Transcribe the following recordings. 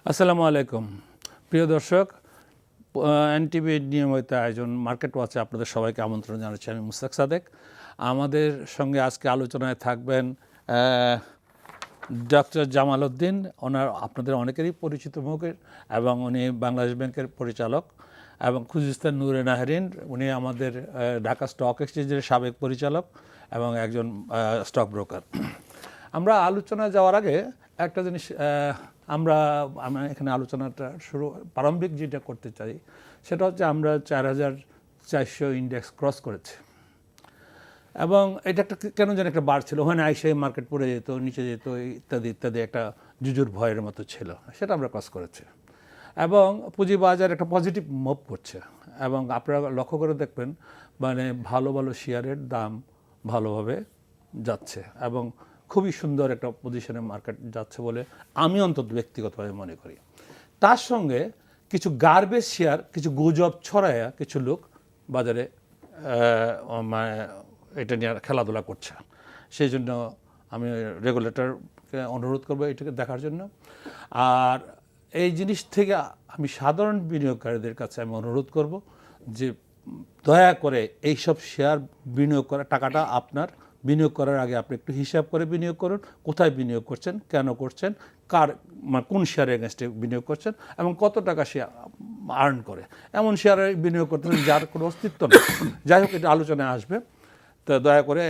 আসসালামু আলাইকুম প্রিয় দর্শক, এনটিভির নিয়মিত আয়োজন মার্কেট ওয়াচে আপনাদের সবাইকে আমন্ত্রণ জানাচ্ছি। আমি মুস্তাক সাদেক। আমাদের সঙ্গে আজকে আলোচনায় থাকবেন ডক্টর জামাল উদ্দিন। ওনার আপনাদের অনেকেরই পরিচিত মুখের, এবং উনি বাংলাদেশ ব্যাংকের পরিচালক, এবং খুজিস্তান নূরে নাহরিন, উনি আমাদের ঢাকা স্টক এক্সচেঞ্জের সাবেক পরিচালক এবং একজন স্টক ব্রোকার। আমরা আলোচনায় যাওয়ার আগে একটা জিনিস আমরা এখানে আলোচনাটা প্রারম্ভিক যেটা করতে চাই সেটা হচ্ছে আমরা 4400 ইন্ডেক্স ক্রস করেছি, এবং এটা একটা কেন যেন একটা বার ছিল, ওখানে আইসে মার্কেট পড়ে যেত, নিচে যেত, ইত্যাদি ইত্যাদি, একটা জুজুর ভয়ের মতো ছিল। সেটা আমরা ক্রস করেছি, এবং পুঁজিবাজার একটা পজিটিভ মুভ করছে। এবং আপনারা লক্ষ্য করে দেখবেন মানে ভালো ভালো শেয়ারের দাম ভালোভাবে যাচ্ছে, এবং খুবই সুন্দর একটা পজিশনে মার্কেট যাচ্ছে বলে আমি অন্তত ব্যক্তিগতভাবে মনে করি। তার সঙ্গে কিছু গার্বেজ শেয়ার, কিছু গুজব ছড়ায়া কিছু লোক বাজারে এটা নিয়ে খেলাধুলা করছে। সেই জন্য আমি রেগুলেটরকে অনুরোধ করবো এটাকে দেখার জন্য। আর এই জিনিস থেকে আমি সাধারণ বিনিয়োগকারীদের কাছে আমি অনুরোধ করব যে দয়া করে এইসব শেয়ার বিনিয়োগ করা, টাকাটা আপনার বিনিয়োগ করার আগে আপনি একটু হিসাব করে বিনিয়োগ করুন। কোথায় বিনিয়োগ করছেন, কেন করছেন, কোন শেয়ারে এগেনস্টে বিনিয়োগ করছেন, এবং কত টাকা শেয়ার আর্ন করে। এমন শেয়ারে বিনিয়োগ করতেছেন যার কোনো অস্তিত্ব নেই। যাই হোক, এটা আলোচনায় আসবে, তো দয়া করে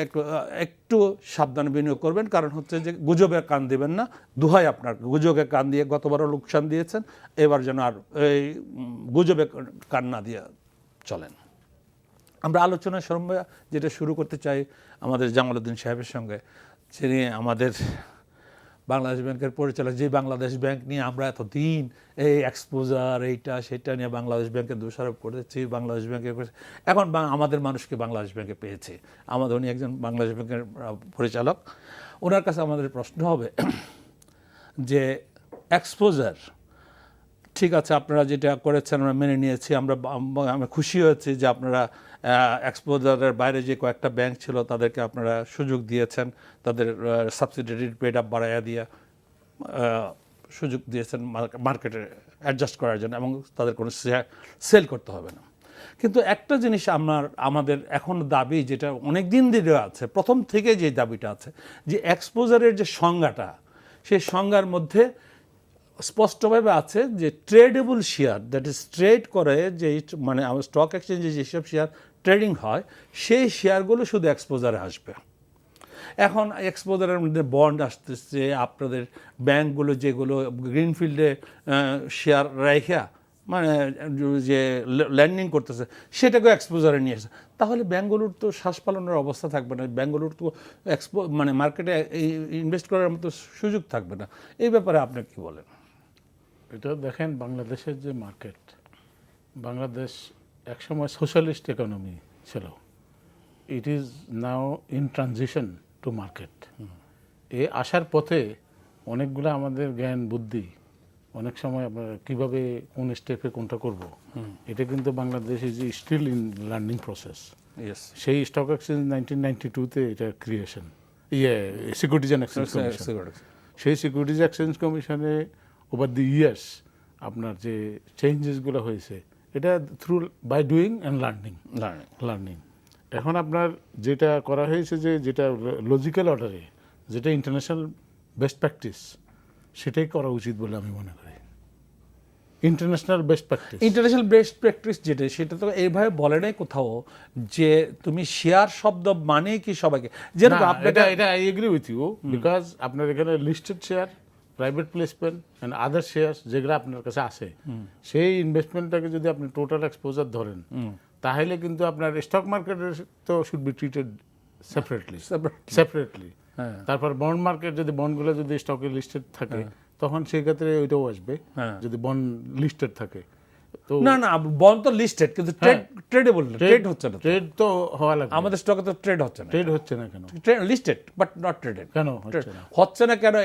একটু সাবধানে বিনিয়োগ করবেন। কারণ হচ্ছে যে গুজবে কান দিবেন না, দোহাই আপনার। গুজবে কান দিয়ে গতবারও লোকসান দিয়েছেন, এবার যেন আর এই গুজবে কান না দিয়ে চলেন। আমরা আলোচনার সময় যেটা শুরু করতে চাই আমাদের জামাল উদ্দিন সাহেবের সঙ্গে, যিনি আমাদের বাংলাদেশ ব্যাংকের পরিচালক। যে বাংলাদেশ ব্যাংক নিয়ে আমরা এতদিন এই এক্সপোজার এইটা সেটা নিয়ে বাংলাদেশ ব্যাংকে দোষারোপ করেছি, বাংলাদেশ ব্যাংকে এখন আমাদের মানুষকে বাংলাদেশ ব্যাংকে পেয়েছে। আমাদের উনি একজন বাংলাদেশ ব্যাংকের পরিচালক। ওনার কাছে আমাদের প্রশ্ন হবে যে এক্সপোজার ঠিক আছে, আপনারা যেটা করেছেন আমরা মেনে নিয়েছি, আমরা খুশি হয়েছি যে আপনারা এক্সপোজারের বাইরে যে কয়েকটা ব্যাংক ছিল তাদেরকে আপনারা সুযোগ দিয়েছেন, তাদের সাবসিডিয়ারি পেড আপ বাড়াইয়া দিয়ে সুযোগ দিয়েছেন মার্কেটে অ্যাডজাস্ট করার জন্য, এবং তাদের কোনো সেল করতে হবে না। কিন্তু একটা জিনিস আমাদের এখন দাবি, যেটা অনেক দিন ধরে আছে, প্রথম থেকে যে দাবিটা আছে, যে এক্সপোজারের যে সংজ্ঞাটা, সেই সংজ্ঞার মধ্যে স্পষ্টভাবে আছে যে tradable share, that is trade করে, যে মানে আমার স্টক এক্সচেঞ্জে যেসব শেয়ার ট্রেডিং হয় সেই শেয়ারগুলো শুধু এক্সপোজারে আসবে। এখন এক্সপোজারের মধ্যে বন্ড আসতেছে, আপনাদের ব্যাংকগুলো যেগুলো গ্রিনফিল্ডে শেয়ার রেখা মানে যে ল্যান্ডিং করতেছে সেটাকে এক্সপোজারে নিয়ে আসে, তাহলে ব্যাংকগুলোর তো শ্বাস পালনের অবস্থা থাকবে না, ব্যাংকগুলোর তো মানে মার্কেটে ইনভেস্ট করার মতো সুযোগ থাকবে না। এই ব্যাপারে আপনি কি বলেন? এটা দেখেন, বাংলাদেশের যে মার্কেট, বাংলাদেশ একসময় সোশ্যালিস্ট ইকোনমি ছিল। It is now in transition to market. এ আসার পথে অনেকগুলো আমাদের জ্ঞান বুদ্ধি, অনেক সময় কীভাবে কোন স্টেপে কোনটা করব, এটা কিন্তু Bangladesh is still in learning process. সেই স্টক এক্সচেঞ্জ 1992-তে এটা creation, securities and exchange commission. সেই সিকিউরিটিজ এক্সচেঞ্জ কমিশনে ওভার দি ইয়ার্স আপনার যে চেঞ্জেসগুলো হয়েছে, এটা through by doing and learning. এখন আপনার যেটা করা হয়েছে, যেটা লজিক্যাল অর্ডারে, যেটা ইন্টারন্যাশনাল বেস্ট প্র্যাকটিস, সেটাই করা উচিত বলে আমি মনে করি। ইন্টারন্যাশনাল বেস্ট প্র্যাকটিস যেটা, সেটা তো এইভাবে বলে নাই কোথাও যে তুমি শেয়ার শব্দ মানে কি সবাইকে, যেরকম এটা I agree with you, because আপনার এখানে listed share, private placement and other share যেগুলো আপনার কাছে আসে, সেই ইনভেস্টমেন্টটাকে যদি আপনি টোটাল এক্সপোজার ধরেন, তাহলে কিন্তু আপনার স্টক মার্কেটের তো শুড বি ট্রিটেড সেপারেটলি। তারপর বন্ড মার্কেট, যদি বন্ডগুলো যদি স্টকে লিস্টেড থাকে, তখন সেই ক্ষেত্রে ওইটাও আসবে, যদি বন্ড লিস্টেড থাকে। তো না বন্ড তো লিস্টেড, কিন্তু ট্রেডেবল না, ট্রেড হচ্ছে না। ট্রেড তো হওয়া লাগবে, আমাদের স্টকে তো ট্রেড হচ্ছে না কেন? Listed but not traded. কেন হচ্ছে না কেন?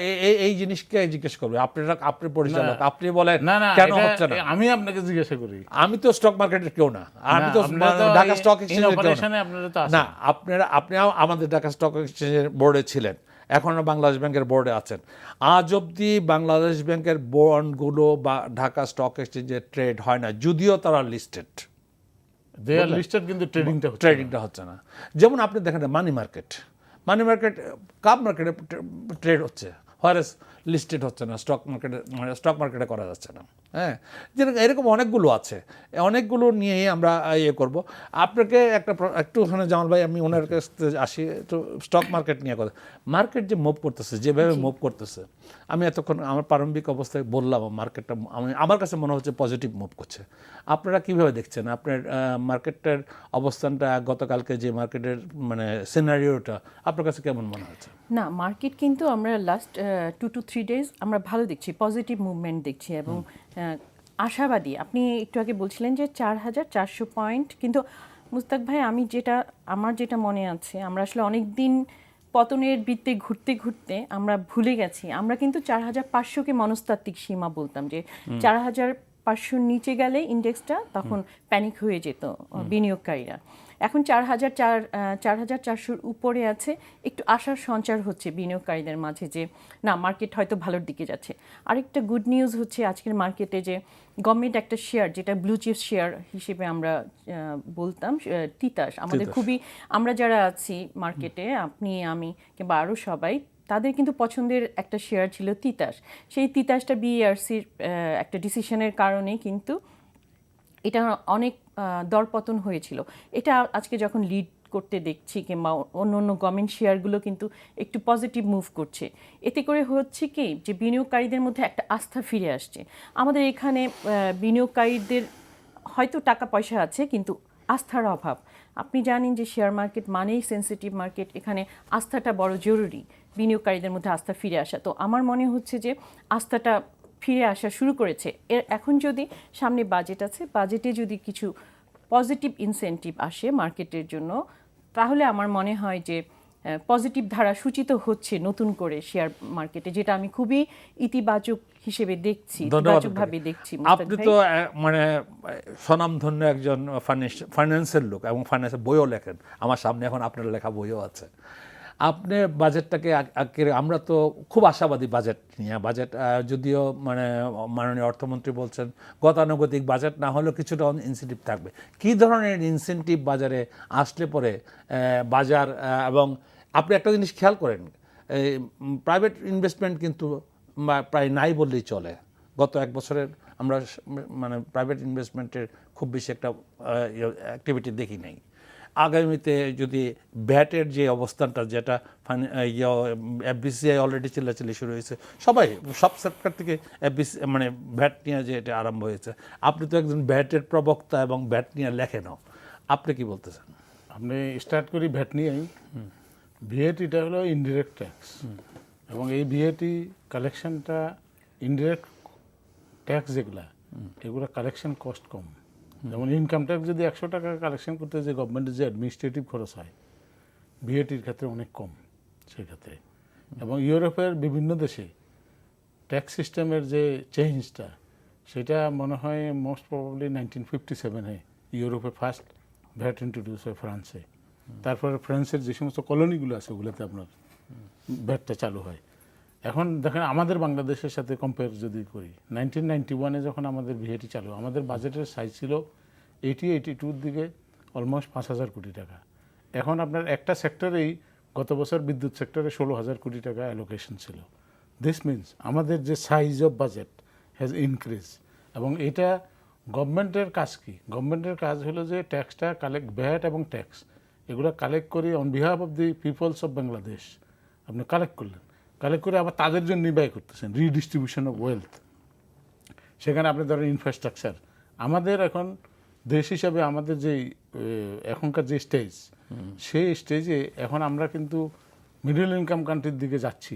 এই জিনিসকে জিজ্ঞেস করবে আপনি পরিচালক, আপনি বলেন কেন হচ্ছে না। আমি আপনাকে জিজ্ঞাসা করি, আমি তো স্টক মার্কেটের কেউ না, আমি তো ঢাকা স্টক এক্সচেঞ্জের কেউ না। আপনি আমাদের ঢাকা স্টক এক্সচেঞ্জের বোর্ডে ছিলেন, এখনও বাংলাদেশ ব্যাংকের বোর্ডে আছেন। আজ অবধি বাংলাদেশ ব্যাংকের বন্ডগুলো বা ঢাকা স্টক এক্সচেঞ্জে ট্রেড হয় না, যদিও তারা লিস্টেড। দে আর লিস্টেড, কিন্তু ট্রেডিংটা হচ্ছে না। যেমন আপনি দেখেন মানি মার্কেট কাপ মার্কেটে ট্রেড হচ্ছে, হয়রাস লিস্টেড হচ্ছে না, স্টক মার্কেটে করা যাচ্ছে না। হ্যাঁ, যেরকম এরকম অনেকগুলো আছে, অনেকগুলো নিয়েই আমরা ইয়ে করব। আপনাকে একটুখানে জামাল ভাই, আমি ওনার কাছ থেকে আসি, একটু স্টক মার্কেট নিয়ে কথা। মার্কেট যে মুভ করতেছে, যেভাবে মুভ করতেছে, আমি এতক্ষণ আমার প্রারম্ভিক অবস্থায় বললাম মার্কেটটা আমার কাছে মনে হচ্ছে পজিটিভ মুভ করছে। আপনারা কীভাবে দেখছেন আপনার মার্কেটের অবস্থানটা? গতকালকে যে মার্কেটের মানে সিনারিওটা আপনার কাছে কেমন মনে হচ্ছে? না, মার্কেট কিন্তু আমরা লাস্ট 2 to 3 days আমরা ভালো দেখছি, পজিটিভ মুভমেন্ট দেখছি এবং আশাবাদী। আপনি একটু আগে বলছিলেন যে 4,400 পয়েন্ট, কিন্তু মুস্তাক ভাই আমার যেটা মনে আছে, আমরা আসলে অনেক দিন পতনের বৃত্তে ঘুরতে ঘুরতে আমরা ভুলে গেছি। আমরা কিন্তু 4,500কে মনস্তাত্ত্বিক সীমা বলতাম, যে 4,500 নিচে গেলে ইন্ডেক্সটা তখন প্যানিক হয়ে যেত বিনিয়োগকারীরা। এখন 4,400 উপরে আছে, একটু আশার সঞ্চার হচ্ছে বিনিয়োগকারীদের মাঝে যে না, মার্কেট হয়তো ভালোর দিকে যাচ্ছে। আরেকটা গুড নিউজ হচ্ছে আজকের মার্কেটে যে গভর্নমেন্ট একটা শেয়ার, যেটা ব্লু চিপ শেয়ার হিসেবে আমরা বলতাম, তিতাস, আমাদের খুবই, আমরা যারা আছি মার্কেটে, আপনি আমি কিংবা আরও সবাই, তাদের কিন্তু পছন্দের একটা শেয়ার ছিল তিতাস। সেই তিতাসটা বিইআরসির একটা ডিসিশনের কারণে কিন্তু এটা অনেক দরপতন হয়েছিল। এটা আজকে যখন লিড করতে দেখছি, কিংবা অন্য অন্য গভর্নমেন্ট শেয়ারগুলো কিন্তু একটু পজিটিভ মুভ করছে, এতে করে হচ্ছে কি যে বিনিয়োগকারীদের মধ্যে একটা আস্থা ফিরে আসছে। আমাদের এখানে বিনিয়োগকারীদের হয়তো টাকা পয়সা আছে, কিন্তু আস্থার অভাব। আপনি জানেন যে শেয়ার মার্কেট মানেই সেন্সিটিভ মার্কেট, এখানে আস্থাটা বড় জরুরি, বিনিয়োগকারীদের মধ্যে আস্থা ফিরে আসা। তো আমার মনে হচ্ছে যে আস্থাটা ফিরে আসা শুরু করেছে। এখন যদি সামনে বাজেট আছে, বাজেটে যদি কিছু পজিটিভ ইনসেন্টিভ আসে মার্কেটের জন্য, তাহলে আমার মনে হয় যে পজিটিভ ধারা সূচিত হচ্ছে নতুন করে শেয়ার মার্কেটে, যেটা আমি খুবই ইতিবাচক হিসেবে দেখছি, ইতিবাচকভাবে দেখছি। আপনি তো মানে স্বনামধন্য একজন ফাইন্যান্সের লোক এবং ফাইন্যান্সের বইও লেখেন, আমার সামনে এখন আপনার লেখা বইও আছে। আপনি বাজেটটাকে, আমরা তো খুব আশাবাদী বাজেট নিয়ে। বাজেট যদিও মানে মাননীয় অর্থমন্ত্রী বলছেন গতানুগতিক বাজেট না হলেও কিছুটা ইনসেন্টিভ থাকবে। কী ধরনের ইনসেন্টিভ বাজারে আসলে পরে বাজার, এবং আপনি একটা জিনিস খেয়াল করেন, প্রাইভেট ইনভেস্টমেন্ট কিন্তু প্রায় নাই বললেই চলে। গত এক বছরের আমরা মানে প্রাইভেট ইনভেস্টমেন্টের খুব বেশি একটা অ্যাক্টিভিটি দেখি নাই। আগামীতে যদি ভ্যাটের যে অবস্থানটা, যেটা এফবিসিআই অলরেডি চিল্লাচিল্লি শুরু হয়েছে, সব সেক্টর থেকে মানে ভ্যাট নিয়ে যে এটা আরম্ভ হয়েছে। আপনি তো একজন ভ্যাটের প্রবক্তা এবং ভ্যাট নিয়ে লেখেনও, আপনি কি বলতেছেন? আপনি স্টার্ট করি ভ্যাট নিয়েই। ভিএটিটা হলো ইনডিরেক্ট ট্যাক্স, এবং এই ভিএটি কালেকশনটা, ইনডিরেক্ট ট্যাক্স যেগুলা, এগুলো কালেকশন কস্ট কম। যেমন ইনকাম ট্যাক্স যদি 100 টাকা কালেকশন করতে, যে গভর্নমেন্টের যে অ্যাডমিনিস্ট্রেটিভ খরচ হয়, ভিএটির ক্ষেত্রে অনেক কম সেক্ষেত্রে। এবং ইউরোপের বিভিন্ন দেশে ট্যাক্স সিস্টেমের যে চেঞ্জটা, সেটা মনে হয় মোস্ট প্রবাবলি 1957-এ ইউরোপে ফার্স্ট ভ্যাট ইন্ট্রোডিউস হয় ফ্রান্সে। তারপরে ফ্রান্সের যে সমস্ত কলোনিগুলো আছে, ওগুলোতে আপনার ভ্যাটটা চালু হয়। এখন দেখেন, আমাদের বাংলাদেশের সাথে কম্পেয়ার যদি করি, 1991-এ যখন আমাদের ভিএটি চালু, আমাদের বাজেটের সাইজ ছিল 82-র দিকে অলমোস্ট 5,000 কোটি টাকা। এখন আপনার একটা সেক্টরেই গত বছর বিদ্যুৎ সেক্টরে 16,000 কোটি টাকা অ্যালোকেশন ছিল। দিস মিনস আমাদের যে size of budget has increase. এবং এটা গভর্নমেন্টের কাজ কি? গভর্নমেন্টের কাজ হলো যে ট্যাক্সটা কালেক্ট, ভ্যাট এবং ট্যাক্স এগুলো কালেক্ট করে on behalf of the peoples of Bangladesh আপনি কালেক্ট করলেন, কালেক্ট করে আবার তাদের জন্য ব্যয় করতেছেন, রিডিস্ট্রিবিউশন অফ ওয়েলথ। সেখানে আপনি ধরেন ইনফ্রাস্ট্রাকচার। আমাদের এখন দেশ হিসাবে আমাদের যে এখনকার যে স্টেজ, সেই স্টেজে এখন আমরা কিন্তু মিডল ইনকাম কান্ট্রির দিকে যাচ্ছি।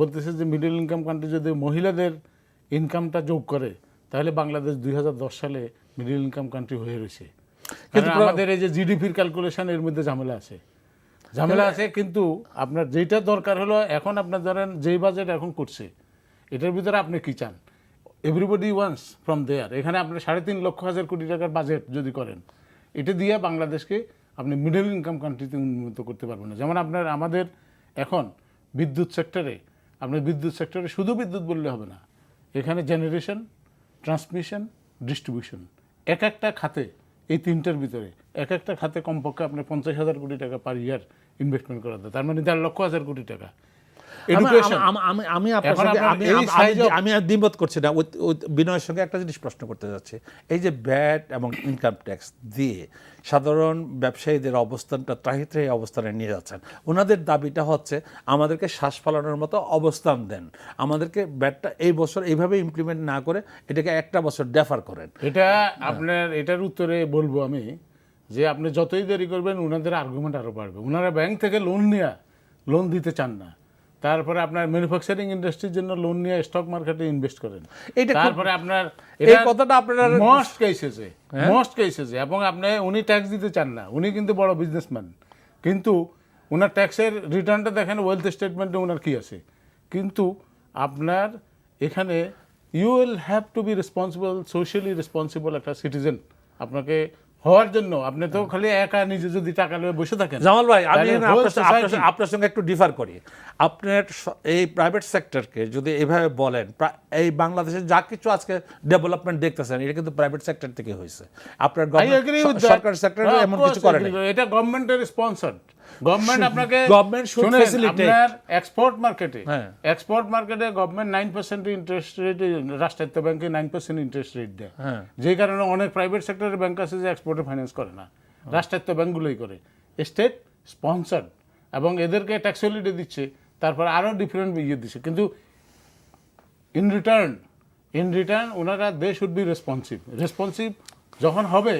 বলতেছে যে মিডল ইনকাম কান্ট্রি যদি মহিলাদের ইনকামটা যোগ করে, তাহলে বাংলাদেশ 2010 সালে মিডল ইনকাম কান্ট্রি হয়ে রয়েছে। কিন্তু আমাদের এই যে জিডিপির ক্যালকুলেশন, এর মধ্যে ঝামেলা আছে। কিন্তু আপনার যেটা দরকার হলো, এখন আপনার ধরেন যেই বাজেট এখন করছে, এটার ভিতরে আপনি কি চান? এভরিবডি ওয়ান্টস ফ্রম দেয়ার। এখানে আপনি 3.5 লক্ষ কোটি টাকার বাজেট যদি করেন, এটা দিয়ে বাংলাদেশকে আপনি মিডল ইনকাম কান্ট্রিতে উন্নত করতে পারবেন না। যেমন আমাদের এখন বিদ্যুৎ সেক্টরে, আপনি বিদ্যুৎ সেক্টরে শুধু বিদ্যুৎ বললে হবে না, এখানে জেনারেশন, ট্রান্সমিশন, ডিস্ট্রিবিউশন, এক একটা খাতে, এই তিনটার ভিতরে এক একটা খাতে কমপক্ষে আপনি 50,000 কোটি টাকা পার ইয়ার ইনভেস্টমেন্ট করা যায়, তার মানে 1,50,000 কোটি টাকা। এডুকেশন, আমি আপনার এখন সঙ্গে আপনার এই size of- আমি আর দ্বিমত করছি না, বিনয়ের সঙ্গে একটা জিনিস প্রশ্ন করতে যাচ্ছি। এই যে ভ্যাট এবং ইনকাম ট্যাক্স দিয়ে সাধারণ ব্যবসায়ীদের অবস্থানটা ত্রাহি অবস্থানে নিয়ে যাচ্ছেন। ওনাদের দাবিটা হচ্ছে আমাদেরকে শ্বাস ফেলানোর মতো অবস্থান দেন, আমাদেরকে ভ্যাটটা এই বছর এইভাবে ইমপ্লিমেন্ট না করে এটাকে একটা বছর ডেফার করেন। এটা আপনার এটার উত্তরে বলবো আমি যে আপনি যতই দেরি করবেন ওনাদের আর্গুমেন্ট আরো বাড়বে। ওনারা ব্যাংক থেকে লোন দিতে চান না, তারপরে আপনার ম্যানুফ্যাকচারিং ইন্ডাস্ট্রির জন্য লোন নিয়ে স্টক মার্কেটে ইনভেস্ট করেন। এইটা খুব- তারপরে আপনার এই কথাটা আপনারা মোস্ট কেসেসে এবং আপনি উনি ট্যাক্স দিতে চান না, উনি কিন্তু বড় বিজনেসম্যান, কিন্তু ওনার ট্যাক্সের রিটার্নটা দেখেন ওয়েলথ স্টেটমেন্টে ওনার কি আছে, কিন্তু আপনার এখানে you will have to be responsible, socially responsible একটা সিটিজেন আপনাকে হওয়ার জন্য। আপনি তো খালি একা নিজে যদি টাকা নিয়ে বসে থাকেন। জামাল ভাই, আমি তাহলে এখানে whole আপনার society- আপনার সঙ্গে একটু ডিফার করি। আপনার এই প্রাইভেট সেক্টরকে যদি এভাবে বলেন, এই বাংলাদেশে যা কিছু আজকে ডেভেলপমেন্ট দেখতেছেন এটা কিন্তু প্রাইভেট সেক্টর থেকে হয়েছে। আপনার I agree with that. সরকারি সেক্টরে No, of এমন course কিছু করে agree নাই। with- এটা গভর্নমেন্টের স্পন্সর্ড। গভর্নমেন্ট আপনাকে Government should শুনেন, facilitate. আপনার এক্সপোর্ট মার্কেটে হ্যাঁ। গভর্নমেন্ট 9% ইন্টারেস্ট রেট, রাষ্ট্রায়ত্ত ব্যাংকে 9% ইন্টারেস্ট রেট দেয়, হ্যাঁ। যে কারণে অনেক প্রাইভেট সেক্টরের ব্যাংক আছে যে এক্সপোর্টে ফাইন্যান্স করে না, রাষ্ট্রায়ত্ত ব্যাংকগুলোই করে, স্টেট স্পন্সর্ড, এবং এদেরকে ট্যাক্স হলিডে দিচ্ছে, তারপর আরও ডিফারেন্ট ইয়ে দিচ্ছে, কিন্তু ইন রিটার্ন ওনারা দে শুড বি রেসপন্সিভ যখন হবে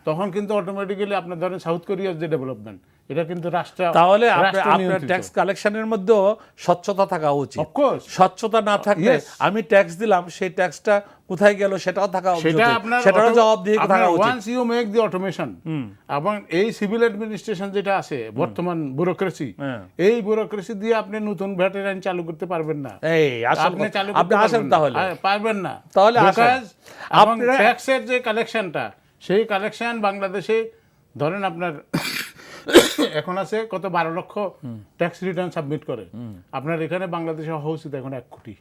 তখন কিন্তু অটোমেটিক্যালি আপনার ধরেন সাউথ কোরিয়ার যে ডেভেলপমেন্ট, এটা কিন্তু তাহলে রাষ্ট্র আপনার নিয়ন্ত্রিত। ট্যাক্স কালেকশনের মধ্যেও স্বচ্ছতা থাকা উচিত। Of course. স্বচ্ছতা না থাকলে Yes. আমি ট্যাক্স দিলাম, সেই ট্যাক্সটা কোথায় গেল সেটাও থাকা উচিত, সেটা আপনার সেটারও জবাবদিহি থাকা উচিত। Once you make the automation, এবং এই সিভিল অ্যাডমিনিস্ট্রেশন যেটা আছে বর্তমান ব্যুরোক্রেসি, হ্যাঁ। এই ব্যুরোক্রেসি দিয়ে আপনি নতুন ভ্যাটের আইন চালু করতে পারবেন না। এই আসল আপনি কথা। চালু আপনি করতে আসেন পারবেন তাহলে না। পারবেন না, তাহলে আসেন। Because এবং আপনারা- ট্যাক্সের যে কালেকশনটা, সেই কালেকশন বাংলাদেশে ধরেন আপনার এখন আছে কত 12 লক্ষ ট্যাক্স রিটার্ন সাবমিট করে, আপনার এখানে বাংলাদেশে হওয়া উচিত এখন 1 কোটি।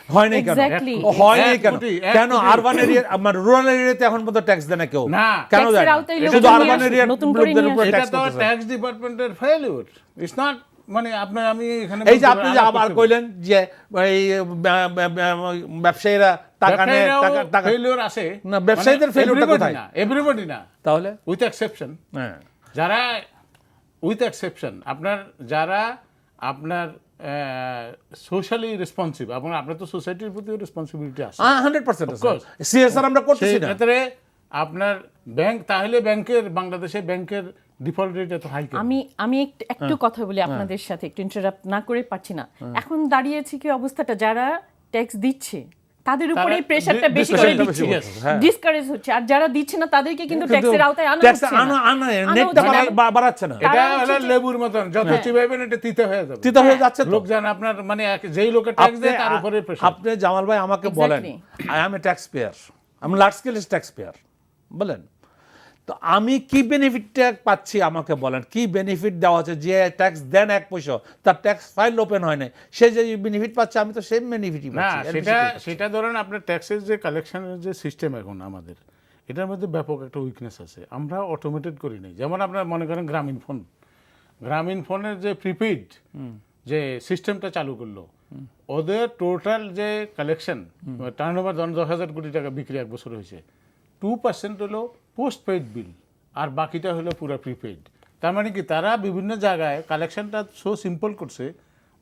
হয় নাই কেন? Exactly. হয় নাই এক কেন? কোটি, কেন কোটি। আরবান এরিয়া, আমার রুরাল এরিয়াতে এখন পর্যন্ত ট্যাক্স দেয় না কেউ? না। কেন ট্যাক্সের দেয় না? আওতায় শুধু লোকজন আরবান নিয়ে এরিয়ার নতুন করে লোকদের নিয়ে উপর আসে। এটা ট্যাক্স তো করতেছে। ট্যাক্স ডিপার্টমেন্টের ফেলিউর, ইটস নট, মানে আপনার আমি এখানে এই যে বলতে আপনি পারি, যে আমার আবার করতে কইলেন যে এই ব্যবসায়ীরা টাকা নেয়, টাকা ফেলিউর আছে না, ব্যবসায়ীদের failure-টা কোথায়? এভরিবডি না, তাহলে উইথ এক্সেপশন, হ্যাঁ, যারা উইথ এক্সেপশন আপনার যারা আপনার সোশ্যালি রেসপন্সিভ, এবং আপনার তো সোসাইটির প্রতিও রেসপন্সিবিলিটি আছে 100% Of course. সিএসআর আমরা করতেছি সেই না। ক্ষেত্রে আপনার ব্যাংক, তাহলে বাংলাদেশে ব্যাংকের ডিফল্ট রেট এত হাই কেন? আমি একটু কথা বলি আপনাদের সাথে, একটু ইন্টারাপ্ট না করে পারছি না। এখন দাঁড়িয়েছে কি অবস্থাটা, যারা ট্যাক্স দিচ্ছে তাদের উপরে তারা প্রেসারটা বেশি করে discourage দিচ্ছে, বেশি করছে, হ্যাঁ। ডিসকারেজ হচ্ছে, আর যারা দিচ্ছে না তাদেরকে কিন্তু ট্যাক্সের আওতায় আনা ট্যাক্স হচ্ছে না। আনা আনা নেটটা হচ্ছে না। বাড়াচ্ছে না। এটা তারা হলো হচ্ছে যে- লেবুর মতন, যত চিবাইবেন এটা তিতে হয়ে যাবে। চিন্তা হয়ে যাচ্ছে তো। লোকজন আপনার মানে যেই লোকে ট্যাক্স দেয় তার উপরে প্রেসার। আপনি জামাল ভাই আমাকে বলেন, Exactly. I M A tax payer, আমি লার্জ স্কেল ট্যাক্স পেয়ার, বলেন তো আমি কি বেনিফিটটা পাচ্ছি আমাকে বলেন, কি বেনিফিট দেওয়া হচ্ছে? যে ট্যাক্স দেন 1 পয়সা, তার ট্যাক্স ফাইল ওপেন হয় না, সে যে বেনিফিট পাচ্ছে আমি তো সেম বেনিফিটই না, পাচ্ছি। এর বেশি সেটা কি পাচ্ছি? সেটা ধরেন আপনার ট্যাক্সের যে কালেকশনের যে সিস্টেম এখন আমাদের, এটার মধ্যে ব্যাপক একটা উইকনেস আছে, আমরা অটোমেটেড করি নাই। যেমন আপনার মনে করেন গ্রামীণ ফোনের যে প্রিপেইড যে সিস্টেমটা চালু করলো, ওদের টোটাল যে কালেকশন টার্নওভার 10,000 কোটি টাকা বিক্রি 1 বছর হয়েছে, 2% হলো পোস্ট পেইড বিল, আর বাকিটা হলো পুরো প্রিপেইড। তার মানে কি তারা বিভিন্ন জায়গায় কালেকশনটা সো সিম্পল করছে,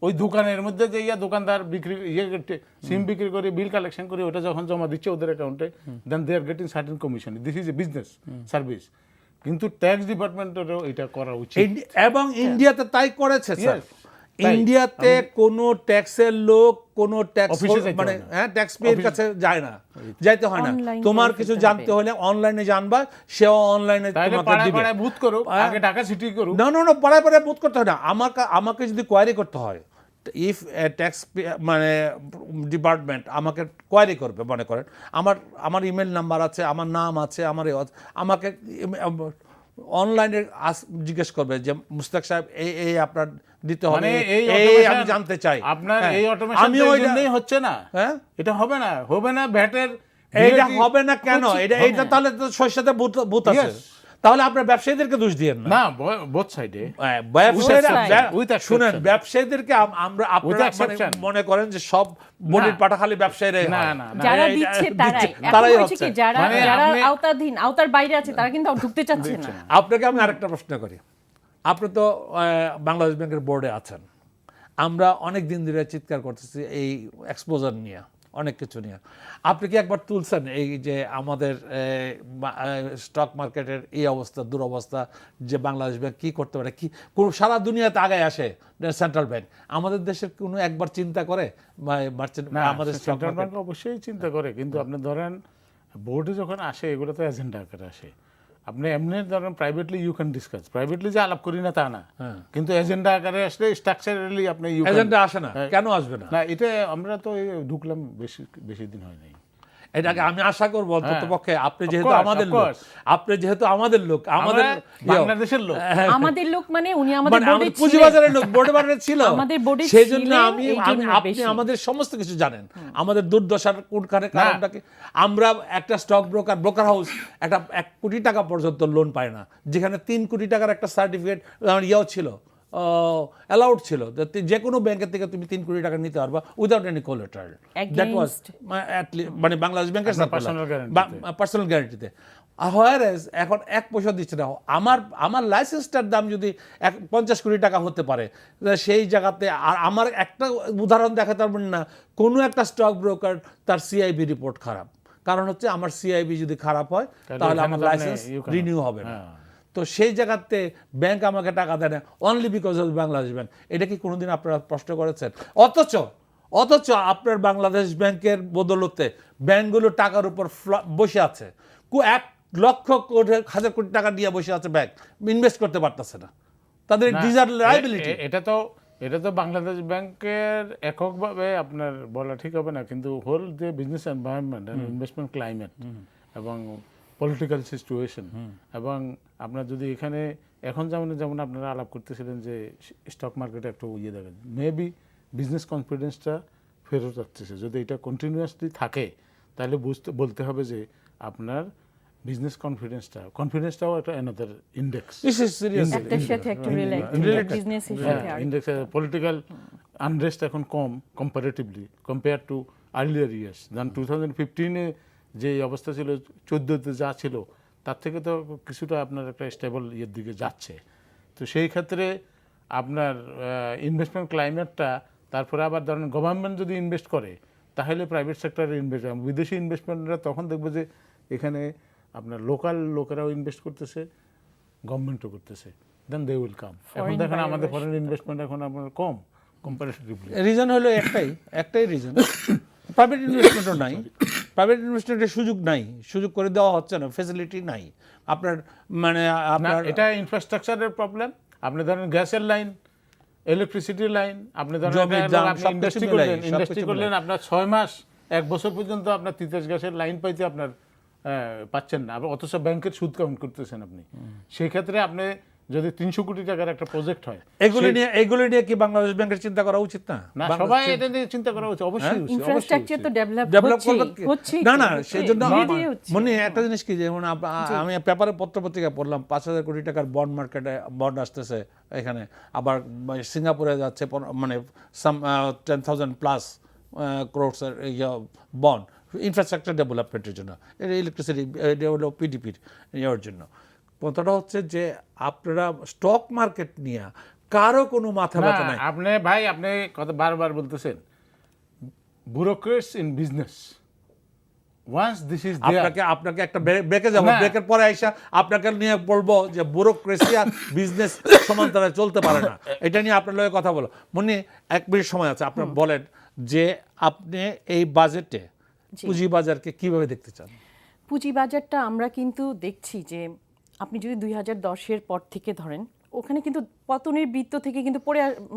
ওই দোকানের মধ্যে যে দোকানদার সিম বিক্রি করে বিল কালেকশন করে ওটা যখন জমা দিচ্ছে ওদের অ্যাকাউন্টে, then they are getting certain commission, this is a business service. কিন্তু ট্যাক্স ডিপার্টমেন্টেরও এটা করা উচিত। এবং ইন্ডিয়াতে তাই করেছে স্যার। Yes, তাই। ইন্ডিয়াতে কোনো ট্যাক্সের লোক কোনো ট্যাক্স অফিসে যাইতে মানে হয় না। হ্যাঁ ট্যাক্স পেয়ের কাছে যায় না, যাইতে হয় না। Online তোমার করে কিছু ফেলতে জানতে হবে। হলে অনলাইনে জানবা, সেও অনলাইনে তাহলে তোমাকে পাড়ায় দিবে। পাড়ায় বুথ করুক, হ্যাঁ। আগে ঢাকা সিটি করুক। না পাড়ায় পাড়ায় বোধ করতে হয় না, আমাকে যদি কোয়ারি করতে হয়, ইফ ট্যাক্স মানে ডিপার্টমেন্ট আমাকে কোয়ারি করবে, মনে করেন আমার ইমেল নাম্বার আছে, আমার নাম আছে, আমাকে অনলাইনে জিজ্ঞেস করবে যে মুস্তাক সাহেব এই আপনার দিতে হবে, মানে এই এই automation আমি জানতে চাই। আপনার হ্যাঁ, এই অটোমেশন আমিও এটা জন্যই হচ্ছে না, হ্যাঁ এটা হবে না ভ্যাটের এইটা VAT হবে না কেন? হচ্ছে- এটা তাহলে তো সরষেতে ভূত আছে। Yes. তাহলে আপনার ব্যবসায়ীদেরকে দোষ দিয়েন না। না বোথ সাইডে ব্যবসায়ীরা With exception. শুনেন, ব্যবসায়ীদেরকে আপনারা মানে exception. মনে করেন যে সব বলির পাঠা খালি ব্যবসায়ীরাই না, হয়। না, না। যারা এটা- দিচ্ছে দিচ্ছে, তারাই, তারাই এখন হচ্ছে হচ্ছে। কি যারা মানে যারা আপনি- আওতাধীন, আওতার বাইরে আছে তারা কিন্তু ঢুকতে চাচ্ছে না। আপনাকে আমি আরেকটা প্রশ্ন করি। আপনি তো বাংলাদেশ ব্যাংকের বোর্ডে আছেন। আমরা অনেক দিন ধরে চিৎকার করতেছি এই এক্সপোজার নিয়ে, অনেক কিছু নিয়ে। আপনি কি একবার তুলছেন এই যে আমাদের স্টক মার্কেটের এই অবস্থা, দুরবস্থা, যে বাংলাদেশ ব্যাংক কি করতে পারে, কি সারা দুনিয়াতে আগায় আসে সেন্ট্রাল ব্যাংক, আমাদের দেশের কোনো একবার চিন্তা করে না, আমাদের স্টক সেন্ট্রাল মার্কেট? ব্যাংক অবশ্যই চিন্তা করে, কিন্তু আপনি ধরেন বোর্ডে যখন আসে এগুলো তো এজেন্ডা আকারে আসে। আপনি এমনি ধরেন privately you can discuss, privately যে আলাপ করি না তা না, কিন্তু এজেন্ডা আকারে আসলে স্ট্রাকচারালি আপনি এজেন্ডা আসে না, কেন আসবে না? না, এটা আমরা তো ঢুকলাম বেশি দিন হয় নাই। এটাকে আমি আশা করবো অন্তত পক্ষে আপনি Of যেহেতু course, আমাদের of লোক, course. আপনি যেহেতু আমাদের লোক, আমাদের আমরা বাংলাদেশের লোক, আমাদের লোক মানে উনি আমাদের মানে বোর্ডে আমাদের ছিলেন। পুঁজিবাজারের লোক, বোর্ডে ছিল, আমাদের বোর্ডে সেই জন্য ছিলেন, আমি এই জন্য আপনি বেশি। আমাদের সমস্ত কিছু জানেন, আমাদের দুর্দশার কোনখানে কারণটাকে। আমরা একটা স্টক ব্রোকার হাউস একটা 1 কোটি টাকা পর্যন্ত লোন পায় না, যেখানে 3 কোটি টাকার একটা সার্টিফিকেট ইয়েও ছিল, অ্যালাউড ছিল, যে কোনো ব্যাংকের থেকে তুমি 3 কোটি টাকা নিতে পারবা without any collateral. That was মানে বাংলাদেশ ব্যাংকের পার্সোনাল গ্যারান্টিতে। এখন 1 পয়সা দিচ্ছে না। আমার লাইসেন্সটার দাম যদি 50 কোটি টাকা হতে পারে, সেই জায়গাতে আর আমার একটা উদাহরণ দেখাতে পারবেন না কোনো একটা স্টক ব্রোকার তার সিআইবি রিপোর্ট খারাপ, কারণ হচ্ছে আমার সিআইবি যদি খারাপ হয় তাহলে আমার লাইসেন্স রিনিউ হবে না। তো সেই জায়গাতে ব্যাংক আমাকে টাকা দেয় না only because of Bangladesh bank. এটা কি কোনোদিন আপনারা প্রশ্ন করেছেন? অথচ আপনার বাংলাদেশ ব্যাংকের বদলতে ব্যাংকগুলো টাকার উপর বসে আছে, 1 লক্ষ হাজার কোটি টাকা নিয়ে বসে আছে, ব্যাংক ইনভেস্ট করতে পারতেছে না, তাদের লায়াবিলিটি। এটা তো বাংলাদেশ ব্যাংকের এককভাবে আপনার বলা ঠিক হবে না, কিন্তু হোল যে বিজনেস এনভায়রনমেন্ট, ইনভেস্টমেন্ট ক্লাইমেট এবং পলিটিক্যাল সিচুয়েশন, এবং আপনার যদি এখানে এখন যেমন আপনারা আলাপ করতেছিলেন যে স্টক মার্কেটে একটু দেখেন, মেবি বিজনেস কনফিডেন্সটা ফেরত আসতেছে। যদি এটা কন্টিনিউয়াসলি থাকে তাহলে বলতে হবে যে আপনার বিজনেস কনফিডেন্সটাও একটা অ্যানাদার ইন্ডেক্স, একটার সাথে একটা রিলেটেড, বিজনেসের সাথে আর ইন্ডেক্স। পলিটিক্যাল আনরেস্ট এখন কম comparatively compare to earlier years. Then 2015-এ যে অবস্থা ছিল, 14-তে যা ছিল তার থেকে তো কিছুটা আপনার একটা স্টেবল ইয়ের দিকে যাচ্ছে। তো সেই ক্ষেত্রে আপনার ইনভেস্টমেন্ট ক্লাইমেটটা, তারপরে আবার ধরেন গভর্নমেন্ট যদি ইনভেস্ট করে তাহলে প্রাইভেট সেক্টরে ইনভেস্ট, বিদেশি ইনভেস্টমেন্টরা তখন দেখবে যে এখানে আপনার লোকাল লোকেরাও ইনভেস্ট করতেছে, গভর্নমেন্টও করতেছে, দেন দে উইল কাম। এখন দেখেন আমাদের ফরেন ইনভেস্টমেন্ট এখন আপনার কম কম্পারেটিভলি। রিজন হলো একটাই রিজন, প্রাইভেট ইনভেস্টমেন্টও নাই, প্রাইভেট ইনভেস্টমেন্টের সুযোগ করে দেওয়া হচ্ছে না, ফ্যাসিলিটি নাই আপনার, মানে আপনার এটা ইনফ্রাস্ট্রাকচারের প্রবলেম। আপনি ধরেন গ্যাসের লাইন, ইলেকট্রিসিটির লাইন, আপনি ধরেন ইন্ডাস্ট্রি করলেন, আপনার 6 মাস 1 বছর পর্যন্ত আপনার তিতাস গ্যাসের লাইন পাইতে আপনার পাচ্ছেন না, অথচ ব্যাংকের সুদ কাউন্ট করতেছেন আপনি। সেই ক্ষেত্রে আপনি যদি 300 কোটি টাকার একটা প্রজেক্ট হয়, এগুলো নিয়ে কি বাংলাদেশ ব্যাংকের চিন্তা করা উচিত না? না, সবাই এটা নিয়ে চিন্তা করা উচিত, অবশ্যই ইনফ্রাস্ট্রাকচার তো ডেভেলপ হচ্ছে না সেই জন্য মনে একটা জিনিস কি, যেমন আমি পেপারে পত্রিকায় পড়লাম 5,000 কোটি টাকার বন্ড মার্কেটে বন্ড আসতেছে এখানে, আবার সিঙ্গাপুরে যাচ্ছে মানে 10,000 প্লাস ক্রোডসের বন্ড ইনফ্রাস্ট্রাকচার ডেভেলপমেন্টের জন্য, এটা ইলেকট্রিসিটি, এটা হলো পিডিপির ইয়ের জন্য। কথাটা হচ্ছে যে আপনারা স্টক মার্কেট নিয়ে কারো কোনো মাথা ব্যথা নাই। আপনি কথা বারবার বলতেছেন bureaucrats in business, once this is there, আপনাকে একটা ব্রেকে যাব, ব্রেকের পরে আইসা আপনাকে নিয়ে বলবো যে ব্যুরোক্রেসি আর বিজনেস সমান্তরালে চলতে পারে না, এটা নিয়ে আপনার লগে কথা বলো। মনে 1 মিনিট সময় আছে, আপনার বলেন যে আপনি এই বাজেটে পুঁজিবাজারকে কিভাবে দেখতে চান? পুঁজিবাজারটা আমরা কিন্তু দেখছি যে আপনি যদি 2010-এর পর থেকে ধরেন, ওখানে কিন্তু পতনের বৃত্ত থেকে কিন্তু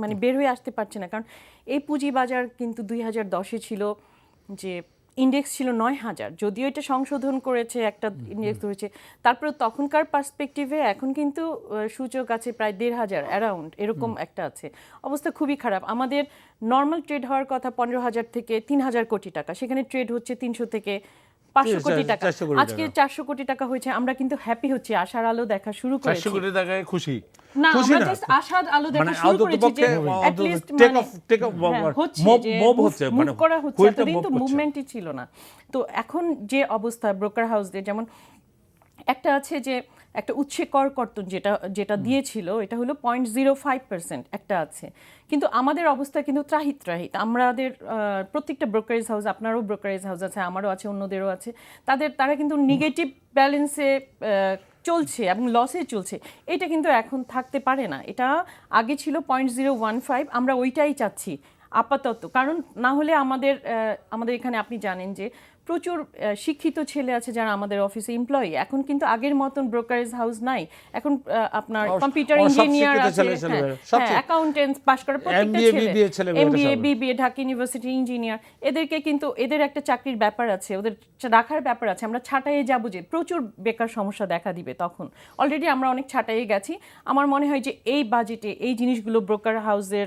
মানে বের হয়ে আসতে পারছে না, কারণ এই পুঁজিবাজার কিন্তু 2010-এ ছিল যে ইন্ডেক্স ছিল 9,000, যদিও এটা সংশোধন করেছে, একটা ইন্ডেক্স ধরেছে, তারপরে তখনকার পার্সপেক্টিভে এখন কিন্তু সূচক আছে প্রায় 1,500 অ্যারাউন্ড, এরকম একটা আছে। অবস্থা খুবই খারাপ। আমাদের নর্মাল ট্রেড হওয়ার কথা 15,000 থেকে 3,000 কোটি টাকা, সেখানে ট্রেড হচ্ছে 300 থেকে 500 কোটি টাকা। 400 কোটি আজকে 400 কোটি টাকা হয়েছে, আমরা কিন্তু হ্যাপি হচ্ছি, আশার আলো দেখা শুরু 400 করেছি। কোটি টাকায় খুশি। না, খুশি আমরা না। জাস্ট আশার আলো দেখা মানে শুরু করেছি যে at least মানে মুভ হচ্ছে, মানে মুভ করা হচ্ছে। হুইলটা এতদিন মুভ তো করছে। মুভমেন্টই ছিল না। তো এখন যে অবস্থা ব্রোকার হাউসদের, যেমন একটা আছে যে একটা উৎসে কর কর্তন যেটা দিয়েছিল, এটা হলো 0.05% একটা আছে, কিন্তু আমাদের অবস্থা কিন্তু ত্রাহিত। আমাদের প্রত্যেকটা ব্রোকারেজ হাউস, আপনারও ব্রোকারেজ হাউস আছে, আমারও আছে, অন্যদেরও আছে, তারা কিন্তু নেগেটিভ ব্যালেন্সে চলছে এবং লসে চলছে। এটা কিন্তু এখন থাকতে পারে না। এটা আগে ছিল 0.015, আমরা ওইটাই চাচ্ছি আপাতত, কারণ না হলে আমাদের এখানে আপনি জানেন যে প্রচুর শিক্ষিত ছেলে আছে যারা আমাদের অফিসে এমপ্লয়ি। এখন কিন্তু আগের মতন ব্রোকারেজ হাউস নাই। এখন আপনার কম্পিউটার ইঞ্জিনিয়ার আছে, অ্যাকাউন্টেন্টস পাস করা প্রত্যেকটা ছেলে, MBA BBA Dhaka university engineer, এদেরকে কিন্তু এদের একটা চাকরির ব্যাপার আছে, ওদের রাখার ব্যাপার আছে। আমরা ছাঁটাইয়ে যাবো যে প্রচুর বেকার সমস্যা দেখা দিবে তখন। অলরেডি আমরা অনেক ছাঁটাইয়ে গেছি। আমার মনে হয় যে এই বাজেটে এই জিনিসগুলো ব্রোকার হাউসের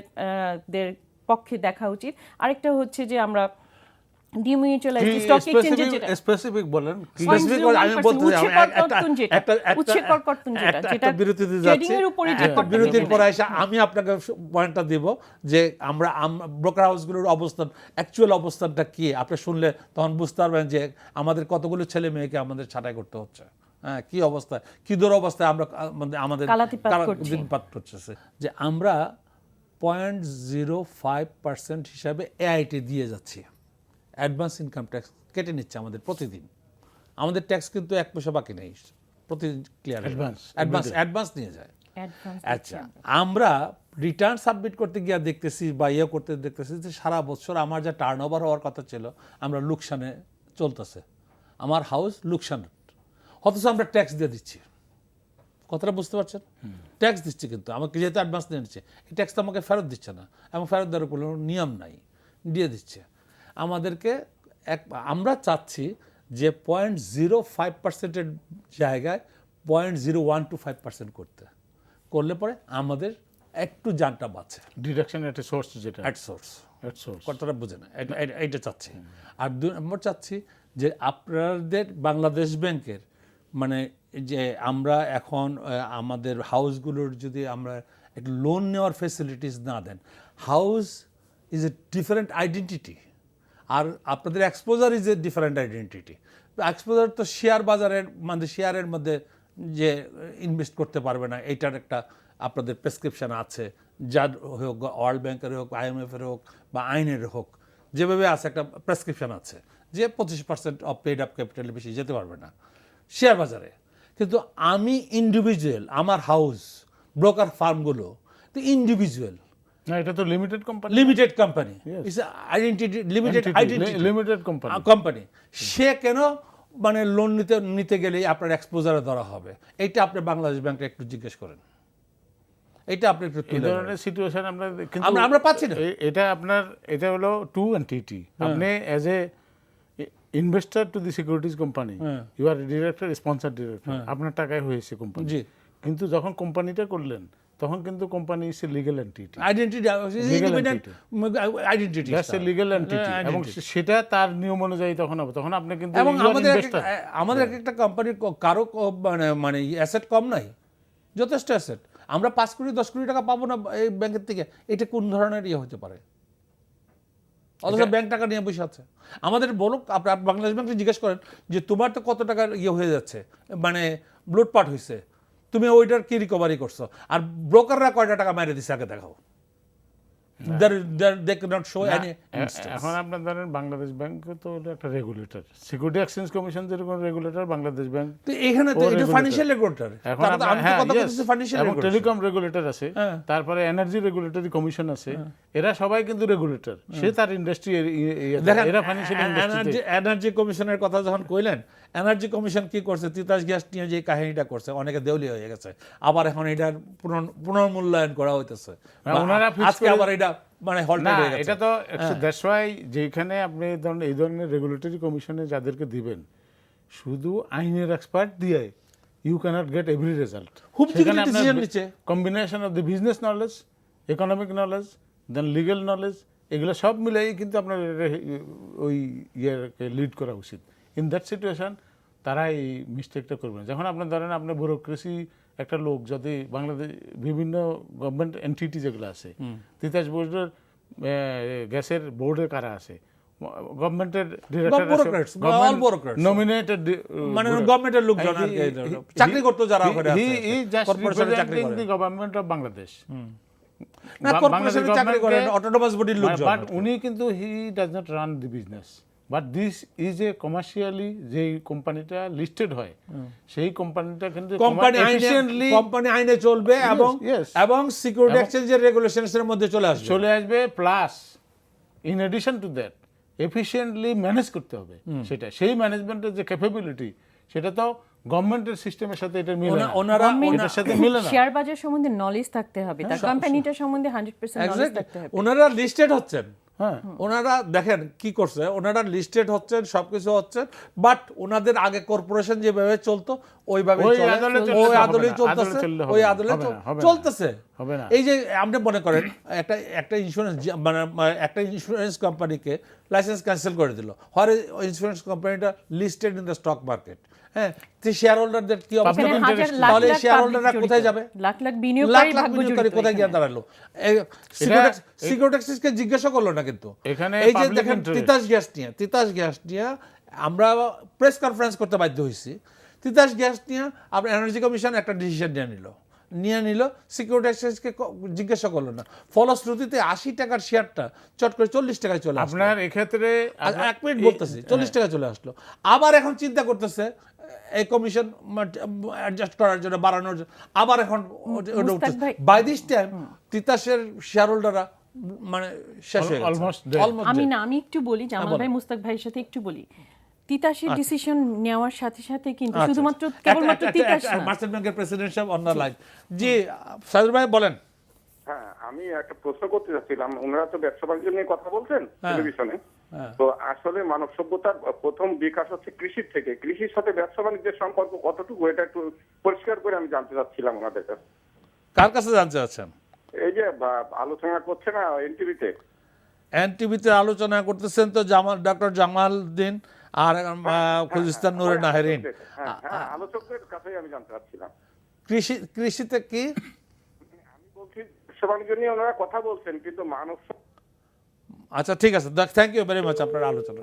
পক্ষে দেখা উচিত। আরেকটা হচ্ছে যে আমরা ডিমিউচুয়ালাইজড স্টক এক্সচেঞ্জে যেটা স্পেসিফিক বলেন, স্পেসিফিক আমি বলতে একটা বিরতিতে যাচ্ছি, একটা বিরতির পরে এসে আমি আপনাকে পয়েন্টটা দেব যে আমরা ব্রোকার হাউসগুলোর অবস্থান, অ্যাকচুয়াল অবস্থানটা কি আপনি শুনলে তখন বুঝতে পারবেন যে আমাদের কতগুলো ছেলে মেয়েকে আমাদের ছাঁটাই করতে হচ্ছে। হ্যাঁ, কি অবস্থা, কি দুরবস্থায় আমরা আমাদের দিনপাত করতেছে। যে আমরা 0.05% হিসাবে এআইটি দিয়ে যাচ্ছি, অ্যাডভান্স ইনকাম ট্যাক্স কেটে নিচ্ছে আমাদের প্রতিদিন। আমাদের ট্যাক্স কিন্তু 1 পয়সা বাকি নেই, প্রতিদিন ক্লিয়ার অ্যাডভান্স নিয়ে যায়। আচ্ছা, আমরা রিটার্ন সাবমিট করতে গিয়ে দেখতেছি বা করতে দেখতেছি যে সারা বছর আমার যা টার্ন ওভার হওয়ার কথা ছিল আমরা লোকসানে চলতেছে, আমার হাউস লোকসান, অথচ আমরা ট্যাক্স দিয়ে দিচ্ছি। কথাটা বুঝতে পারছেন? ট্যাক্স দিচ্ছি কিন্তু আমাকে যেহেতু অ্যাডভান্স নিয়ে নিচ্ছে, এই ট্যাক্সটা আমাকে ফেরত দিচ্ছে না, এবং ফেরত দেওয়ার কোনো নিয়ম নাই, দিয়ে দিচ্ছে আমাদেরকে। আমরা চাচ্ছি যে 0.05%-এর জায়গায় 0.0125% করলে পরে আমাদের একটু জানটা বাঁচে। ডিডাকশন এট সোর্স, যেটা অ্যাট সোর্স কথাটা বুঝে না, এইটা চাচ্ছি। আর 2 নম্বর চাচ্ছি যে আপনাদের বাংলাদেশ ব্যাংকের মানে যে আমরা এখন আমাদের হাউসগুলোর যদি আমরা একটু লোন নেওয়ার ফেসিলিটিস না দেন, house is a different identity, আর আপনাদের exposure is a different identity. Exposure তো শেয়ার বাজারের মানে শেয়ারের মধ্যে যে ইনভেস্ট করতে পারবে না, এইটার একটা আপনাদের প্রেসক্রিপশান আছে, যার হোক, ওয়ার্ল্ড ব্যাংকের হোক, IMF-এর হোক বা আইনের হোক, যেভাবে আছে একটা প্রেসক্রিপশান আছে যে 25% অফ পেড আপ ক্যাপিটালে বেশি যেতে পারবে না শেয়ার বাজারে। কিন্তু আমি ইন্ডিভিজুয়াল, আমার হাউস ব্রোকার ফার্মগুলো তো ইন্ডিভিজুয়াল না, এটা তো limited company, limited company, its identity, limited identity, limited company. সে কেন মানে লোন নিতে গেলেই আপনার এক্সপোজারে ধরা হবে? এইটা আপনি বাংলাদেশ ব্যাংকে একটু জিজ্ঞেস করেন, এইটা আপনি একটু এই ধরনের সিচুয়েশন আমরা পাচ্ছি না। এটা হলো টু এন্টিটি। আপনি as a investor to the securities company, you are director, sponsor director, আপনার টাকায় হয়েছে কোম্পানি। কিন্তু যখন কোম্পানিটা করলেন তখন কিন্তু company is a legal entity, legal entity, এবং সেটা তার নিয়ম অনুযায়ী তখন হবে, তখন আপনি কিন্তু। এবং আমাদের একটা কোম্পানির কারো মানে অ্যাসেট কম নাই, যথেষ্ট অ্যাসেট। আমরা 5 কোটি 10 কোটি টাকা পাবো না এই ব্যাংকের থেকে, এটা কোন ধরনের হতে পারে? অথচ ব্যাংক টাকা নিয়ে বসে আছে। আমাদের বলুক, আপনার বাংলাদেশ ব্যাংকে জিজ্ঞেস করেন যে তোমার তো কত টাকা হয়ে যাচ্ছে, মানে লুটপাট হয়েছে, তুমি ওইটার কি রিকভারি করছো, আর ব্রোকাররা কয়টা টাকা মেরে দিচ্ছে আগে দেখাও। এখন আপনার ধরেন বাংলাদেশ ব্যাংক তো একটা রেগুলেটর, সিকিউরিটি এক্সচেঞ্জ কমিশন যেরকম রেগুলেটর, বাংলাদেশ ব্যাংক তো এখানে তো এটা ফাইন্যান্সিয়াল রেগুলেটর। এখন টেলিকম রেগুলেটর আছে, তারপরে এনার্জি রেগুলেটরি কমিশন আছে, এরা সবাই কিন্তু রেগুলেটর। সে তার ইন্ডাস্ট্রি, এরা ফাইন্যান্সিয়াল ইন্ডাস্ট্রি। এনার্জি কমিশনের কথা যখন কইলেন, এনার্জি কমিশন কি করছে, তিতাস গ্যাস নিয়ে যে কাহিনীটা করছে, অনেকে দেউলিয়া হয়ে গেছে, আবার এখন এটার পুনর্মূল্যায়ন করা হইতেছে, আজকে আবার এটা মানে হল্টেড না হয়ে গেছে। এটা তো দ্যাটস ওয়াই যেখানে আপনি এই ধরনের রেগুলেটরি কমিশনে যাদেরকে দিবেন শুধু আইনের এক্সপার্ট দিয়ে you can't get every result. হুমকিতে ডিসিশন নিচ্ছে। Combination of the business knowledge, economic knowledge, then legal knowledge, এগুলো সব মিলাই কিন্তু আপনার ওই ইয়েকে লিড করা উচিত। ইন দ্যাট সিচুয়েশন তারা এই মিস্টেকটা করবেন। যখন আপনি ধরেন আপনার ব্যুরোক্রেসি একটা লোক যদি বাংলাদেশ বিভিন্ন গভর্নমেন্ট এন্টিটি যেগুলো আছে, তিতাস বোর্ডের গ্যাসের বোর্ডে কারা আছে, গভর্নমেন্টের bureaucrats, all bureaucrats. নমিনেটেড মানে গভর্নমেন্টের লোকজন আর কি, চাকরি করতে যারা ওখানে আছে, কর্পোরেশনে চাকরি করে। The government of Bangladesh. না, কর্পোরেশনে চাকরি করেন, অটোনোমাস বডির লোকজন। বাট উনি কিন্তু he does not run the business, but this is A commercially যে কোম্পানিটা লিস্টেড হয় সেই কোম্পানিটা কিন্তু কোম্পানি আইনে চলবে এবং yes. এবং সিকিউরিটি এক্সচেঞ্জের রেগুলেশনসের মধ্যে চলে আসবে। Plus in addition to that efficiently manage করতে হবে সেটা। সেই ম্যানেজমেন্টের যে ক্যাপাবিলিটি সেটা তো গভর্নমেন্টের সিস্টেমের সাথে এটা মিলে না, এটার সাথে মিলে না। শেয়ার বাজার সম্বন্ধে নলেজ থাকতে হবে, তার কোম্পানিটা সম্বন্ধে 100% নলেজ থাকতে হবে। ওনারা লিস্টেড হচ্ছেন, হ্যাঁ ওনারা দেখেন কি করছে, ওনারা লিস্টেড হচ্ছেন, সবকিছু হচ্ছেন, বাট ওনাদের আগে কর্পোরেশন যেভাবে চলতো ওইভাবে চলতেছে। এই যে আপনি মনে করেন একটা ইন্স্যুরেন্স মানে একটা ইন্স্যুরেন্স কোম্পানিকে লাইসেন্স ক্যান্সেল করে দিল, হরে ইন্স্যুরেন্স কোম্পানিটা listed in the stock market, হ্যাঁ, শেয়ার হোল্ডারদের কি অবস্থা? তাহলে শেয়ার হোল্ডাররা কোথায় যাবে? লাখ লাখ বিনিয়োগকারী কোথায় গিয়ে দাঁড়ালো? সিকিউরিটি এক্সচেঞ্জকে জিজ্ঞাসা করলো না কিন্তু। এই যে দেখেন তিতাস গ্যাস নিয়ে আমরা প্রেস কনফারেন্স করতে বাধ্য হয়েছি। তিতাস গ্যাস নিয়ে আপনার এনার্জি কমিশন একটা ডিসিশন নিয়ে নিল, সিকিউরিটি এক্সচেঞ্জকে জিজ্ঞাসা করলো না। ফলশ্রুতিতে 80 টাকার শেয়ারটা চট করে 40 টাকায় চলে আসলো। আপনার এক্ষেত্রে 1 মিনিট বলতেছি, 40 টাকা চলে আসলো। আবার এখন চিন্তা করতেছে এই কমিশন অ্যাডজাস্ট করার জন্য, বাড়ানোর জন্য, আবার এখন বাই দিস টাইম তিতাসের শেয়ার হোল্ডাররা মানে শেষ হয়ে গেছে। আমি একটু বলি, জামাল ভাই মুস্তাক ভাইয়ের সাথে একটু বলি, তিতাসের ডিসিশন নেওয়ার সাথে সাথে কিন্তু শুধুমাত্র কেবলমাত্র তিতাস না, মার্চেন্ট ব্যাংকের প্রেসিডেন্ট সাহেব অন দ্য লাইন। জি সাইদুর ভাই বলেন। হ্যাঁ, আমি একটা প্রশ্ন করতে চাচ্ছিলাম। ওনারা তো ব্যবসা বাণিজ্য নিয়ে কথা বলছেন টেলিভিশনে, তো আসলে মানব সভ্যতার প্রথম বিকাশ হচ্ছে কৃষির থেকে। কৃষির সাথে ব্যবসা বাণিজ্যের সম্পর্ক কতটুকু, এটা একটু পরিষ্কার করে আমি জানতে চাচ্ছিলাম ওনাদের কাছে। কার কাছে জানতে চাচ্ছেন? এই যে আলোচনা করছে না এনটিভিতে আলোচনা করতেছেন তো ডক্টর জামাল উদ্দিন আর খুলিস্তান নূরে নাহেরিন, আলোচকদের কাছেই আমি জানতে চাচ্ছিলাম কৃষিতে কি। আমি বলছি ব্যবসা বাণিজ্য নিয়ে ওনারা কথা বলছেন, কিন্তু আচ্ছা ঠিক আছে, থ্যাংক ইউ ভেরি মাচ আপনার আলোচনা।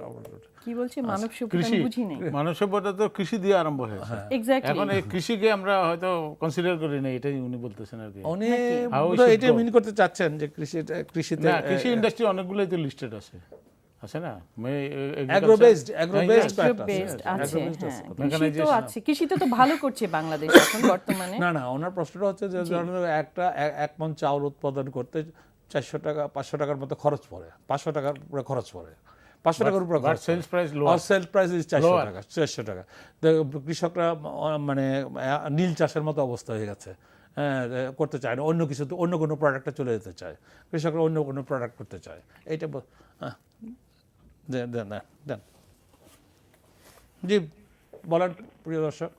কি বলছে মানব সভ্যতা বুঝি নাই। মানব সভ্যতা তো কৃষি দিয়ে আরম্ভ হয়েছে, এখন এই কৃষিকে আমরা হয়তো কনসিডার করি না, এটাই উনি বলতেছেন আর কি। উনি এটা মিন করতে চাচ্ছেন যে কৃষিতে কৃষি ইন্ডাস্ট্রি অনেকগুলোই তো লিস্টেড আছে না, অ্যাগ্রো বেসড আছে। কৃষিতে তো ভালো করছে বাংলাদেশ এখন বর্তমানে। না ওনার প্রশ্নটা হচ্ছে যে একটা 1 মণ চাউল উৎপাদন করতে 400 টাকা 500 টাকার মতো খরচ পড়ে, 500 টাকার উপরে খরচ পড়ে, 500 টাকার উপরে সেলস প্রাইস 400 টাকা। কৃষকরা মানে নীল চাষের মতো অবস্থা হয়ে গেছে, করতে চায় না, অন্য কোনো প্রোডাক্টে চলে যেতে চায়, কৃষকরা অন্য কোনো প্রোডাক্ট করতে চায়। এইটা দেন জি বলেন প্রিয় দর্শক।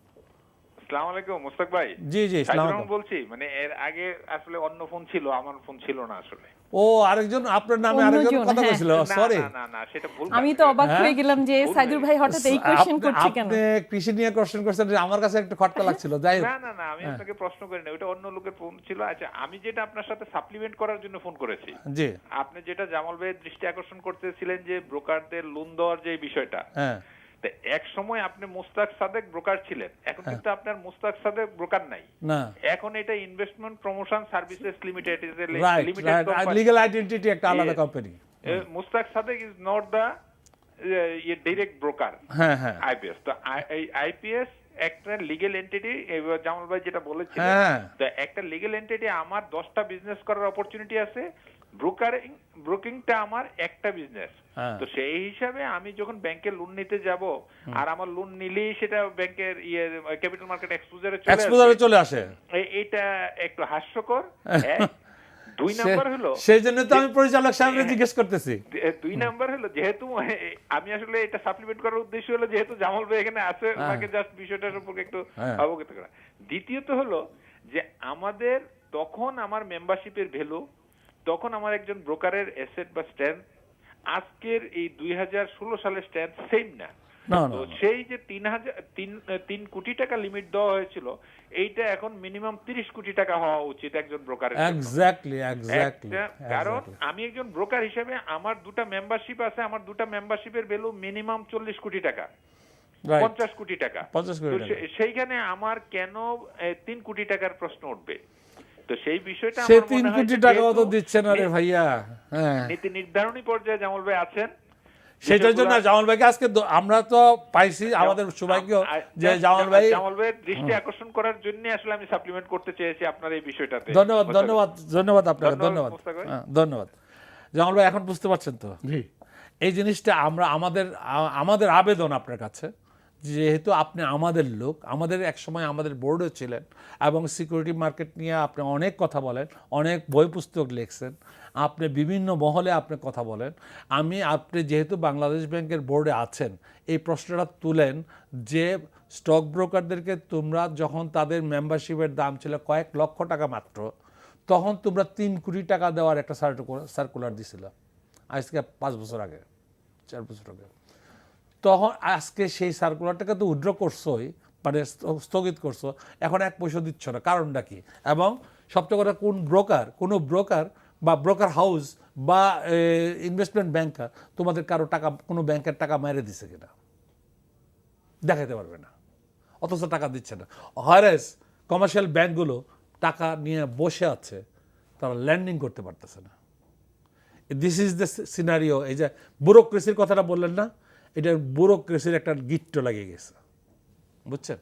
আসসালামু আলাইকুম মুস্তাক ভাই। জি আসসালামু আলাইকুম বলছি, মানে এর আগে আসলে অন্য ফোন ছিল, আমার ফোন ছিল না আসলে। ও আরেকজন আপনার নামে আরেকজন কথা বলছিল, সরি। না সেটা ভুল। আমি তো অবাক হয়ে গেলাম যে সাইদুর ভাই হঠাৎ এই কোশ্চেন করছে কেন। আপনি কৃষি নিয়ে কোশ্চেন করছেন, আমার কাছে একটু খটকা লাগছিল। যাই না আমি আপনাকে প্রশ্ন করি না, ওটা অন্য লোকের ফোন ছিল। আচ্ছা, আমি যেটা আপনার সাথে সাপ্লিমেন্ট করার জন্য ফোন করেছি। জি, আপনি যেটা জামাল ভাইয়ের দৃষ্টি আকর্ষণ করতেছিলেন যে ব্রোকারদের লোন দেওয়ার যে বিষয়টা, হ্যাঁ, এক সময় আপনি মুস্তাক সাদেক ব্রোকার ছিলেন, এখন কিন্তু আপনার মুস্তাক সাদেক ব্রোকার নাই না, এখন এটা investment promotion services limited is a limited company, legal identity একটা আলাদা company. Mustaq Sadek is not the direct broker. হ্যাঁ আইপিএস তো এই আইপিএস একটা লিগ্যাল এন্টিটি। জামাল ভাই যেটা বলেছিলেন, একটা লিগ্যাল এন্টিটি, আমার 10টা বিজনেস করার অপরচুনিটি আছে, ব্রোকিংটা আমার একটা বিজনেস। তো সেই হিসাবে আমি যখন ব্যাংকে লোন নিতে যাব, আর আমার লোন নিলেই সেটা ব্যাংকের ক্যাপিটাল মার্কেট এক্সপোজারে চলে আসে, এটা একটু হাস্যকর। 2 নাম্বার হলো, সেই জন্য তো আমি পরিচালক সাহেবকে জিজ্ঞেস করতেছি। 2 নাম্বার হলো যেহেতু আমি আসলে এটা সাপ্লিমেন্ট করার উদ্দেশ্য হলো যেহেতু জামাল ভাই এখানে আছে ওনাকে জাস্ট বিষয়টার সম্পর্কে একটু অবগত করা। দ্বিতীয়ত হলো যে আমাদের তখন আমার মেম্বারশিপের ভ্যালু, তখন আমার একজন ব্রোকারের অ্যাসেট বা স্ট্রেংথ আজকের এই 2016 সালের স্ট্রেংথ সেম না। তো সেই যে 3 কোটি টাকা লিমিট দেওয়া হয়েছিল, এইটা এখন মিনিমাম 30 কোটি টাকা হওয়া উচিত একজন ব্রোকারের জন্য। এক্স্যাক্টলি। কারণ আমি একজন ব্রোকার হিসেবে আমার 2টা মেম্বারশিপ আছে, আমার 2টা মেম্বারশিপের ভ্যালু মিনিমাম 40 কোটি টাকা, 50 কোটি টাকা। সেইখানে আমার কেন 3 কোটি টাকার প্রশ্ন উঠবে? তো সেই বিষয়টা সে 3 কোটি টাকাও তো দিচ্ছে না রে ভাইয়া। নীতি নির্ধারণী পর্যায়ে জামাল ভাই আছেন, সেটার জন্য জামাল ভাইকে আজকে আমরা তো পাইছি, আমাদের সৌভাগ্য যে জামাল ভাইয়ের দৃষ্টি আকর্ষণ করার জন্য আসলে আমি সাপ্লিমেন্ট করতে চেয়েছি আপনার এই বিষয়টাতে। ধন্যবাদ আপনাকে, ধন্যবাদ জামাল ভাই। এখন বুঝতে পারছেন তো এই জিনিসটা? আমরা আমাদের আবেদন আপনার কাছে, যেহেতু আপনি আমাদের লোক, আমাদের একসময় আমাদের বোর্ডে ছিলেন এবং সিকিউরিটি মার্কেট নিয়ে আপনি অনেক কথা বলেন, অনেক বই পুস্তক লিখছেন, আপনি বিভিন্ন মহলে আপনি কথা বলেন। আপনি যেহেতু বাংলাদেশ ব্যাংকের বোর্ডে আছেন, এই প্রশ্নটা তুলেন যে স্টক ব্রোকারদেরকে তোমরা যখন তাদের মেম্বারশিপের দাম ছিল কয়েক লক্ষ টাকা মাত্র, তখন তোমরা 3 কোটি টাকা দেওয়ার একটা সার্কুলার দিছিল, আজকে 5 বছর আগে, 4 বছর আগে। তখন আজকে সেই সার্কুলারটাকে তো উইথড্র করছোই, মানে স্থগিত করছো, এখন 1 পয়সা দিচ্ছ না, কারণটা কি? এবং সবচেয়ে কথা, কোনো ব্রোকার বা ব্রোকার হাউস বা ইনভেস্টমেন্ট ব্যাংকার তোমাদের কারো টাকা, কোনো ব্যাংকের টাকা মেরে দিছে কিনা দেখাতে পারবে না, অথচ টাকা দিচ্ছে না। হয়রাস কমার্শিয়াল ব্যাংকগুলো টাকা নিয়ে বসে আছে, তারা ল্যান্ডিং করতে পারতেছে না। This is the scenario. এই যে ব্যুরোক্রেসির কথাটা বললেন না, এটার ব্যুরোক্রেসির একটা গিট্ট লাগিয়ে গেছে, বুঝছেন?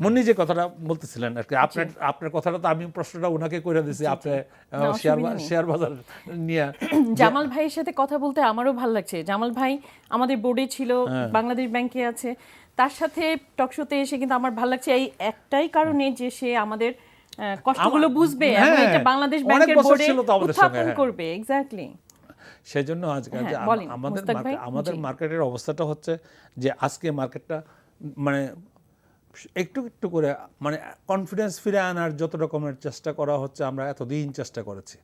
মুন্নি যে কথাটা বলতেছিলেন আর কি, আপনার কথাটা তো আমি প্রশ্নটা ওনাকে করে দিয়েছি, আপনি শেয়ার বাজার নিয়ে। জামাল ভাইয়ের সাথে কথা বলতে আমারও ভালো লাগছে। জামাল ভাই আমাদের বোর্ডে ছিল, বাংলাদেশ ব্যাংকে আছে, তার সাথে টকশোতে এসে কিন্তু আমার ভালো লাগছে এই একটাই কারণে যে সে আমাদের কষ্টগুলো বুঝবে এবং এটা বাংলাদেশ ব্যাংকের বোর্ডে উত্থাপন করবে। এক্স্যাক্টলি। সেই জন্য আজকে আমাদের মার্কেটের অবস্থাটা হচ্ছে যে আজকে মার্কেটটা মানে একটু একটু করে মানে কনফিডেন্স ফিরে আনার যত রকমের চেষ্টা করা হচ্ছে, আমরা এতদিন চেষ্টা করেছি।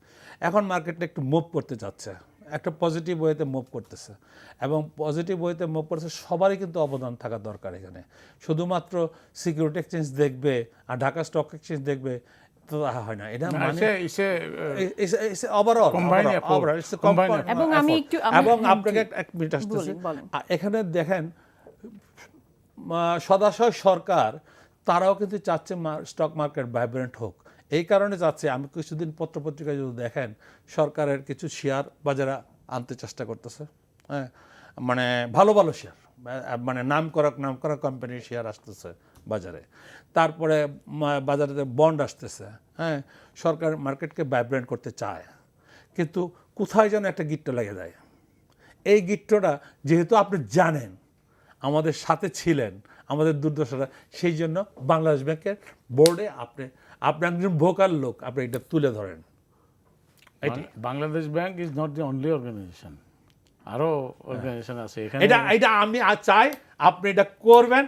এখন মার্কেটটা একটু মুভ করতে যাচ্ছে, একটা পজিটিভ ওয়েতে মুভ করতেছে, এবং পজিটিভ ওয়েতে মুভ করতেছে। সবারই কিন্তু অবদান থাকা দরকার এখানে। শুধুমাত্র সিকিউরিটি এক্সচেঞ্জ দেখবে আর ঢাকা স্টক এক্সচেঞ্জ দেখবে তো হয় না, এটা মানে এবং আপনাকে এক মিনিট আসতেছি। এখানে দেখেন সদাশয় সরকার, তারাও কিন্তু চাচ্ছে স্টক মার্কেট ভাইব্রেন্ট হোক। এই কারণে চাচ্ছে, আমি কিছুদিন পত্রপত্রিকায় যদি দেখেন, সরকারের কিছু শেয়ার বাজারে আনতে চেষ্টা করতেছে, হ্যাঁ, মানে ভালো ভালো শেয়ার, মানে নাম করা কোম্পানির শেয়ার আসতেছে বাজারে। তারপরে বাজারে বন্ড আসতেছে, হ্যাঁ। সরকার মার্কেটকে ভাইব্রেন্ট করতে চায়, কিন্তু কোথায় যেন একটা গিট্ট লেগে যায়। এই গিট্টটা যেহেতু আপনি জানেন, আমাদের সাথে ছিলেন, আমাদের দুর্দশাটা, সেই জন্য বাংলাদেশ ব্যাংকের বোর্ডে আপনি একজন ভোকাল লোক, আপনি এটা তুলে ধরেন। Bangladesh bank is not the only organization, আরো অর্গানাইজেশন আছে এখানে। এটা আমি চাই আপনি এটা করবেন।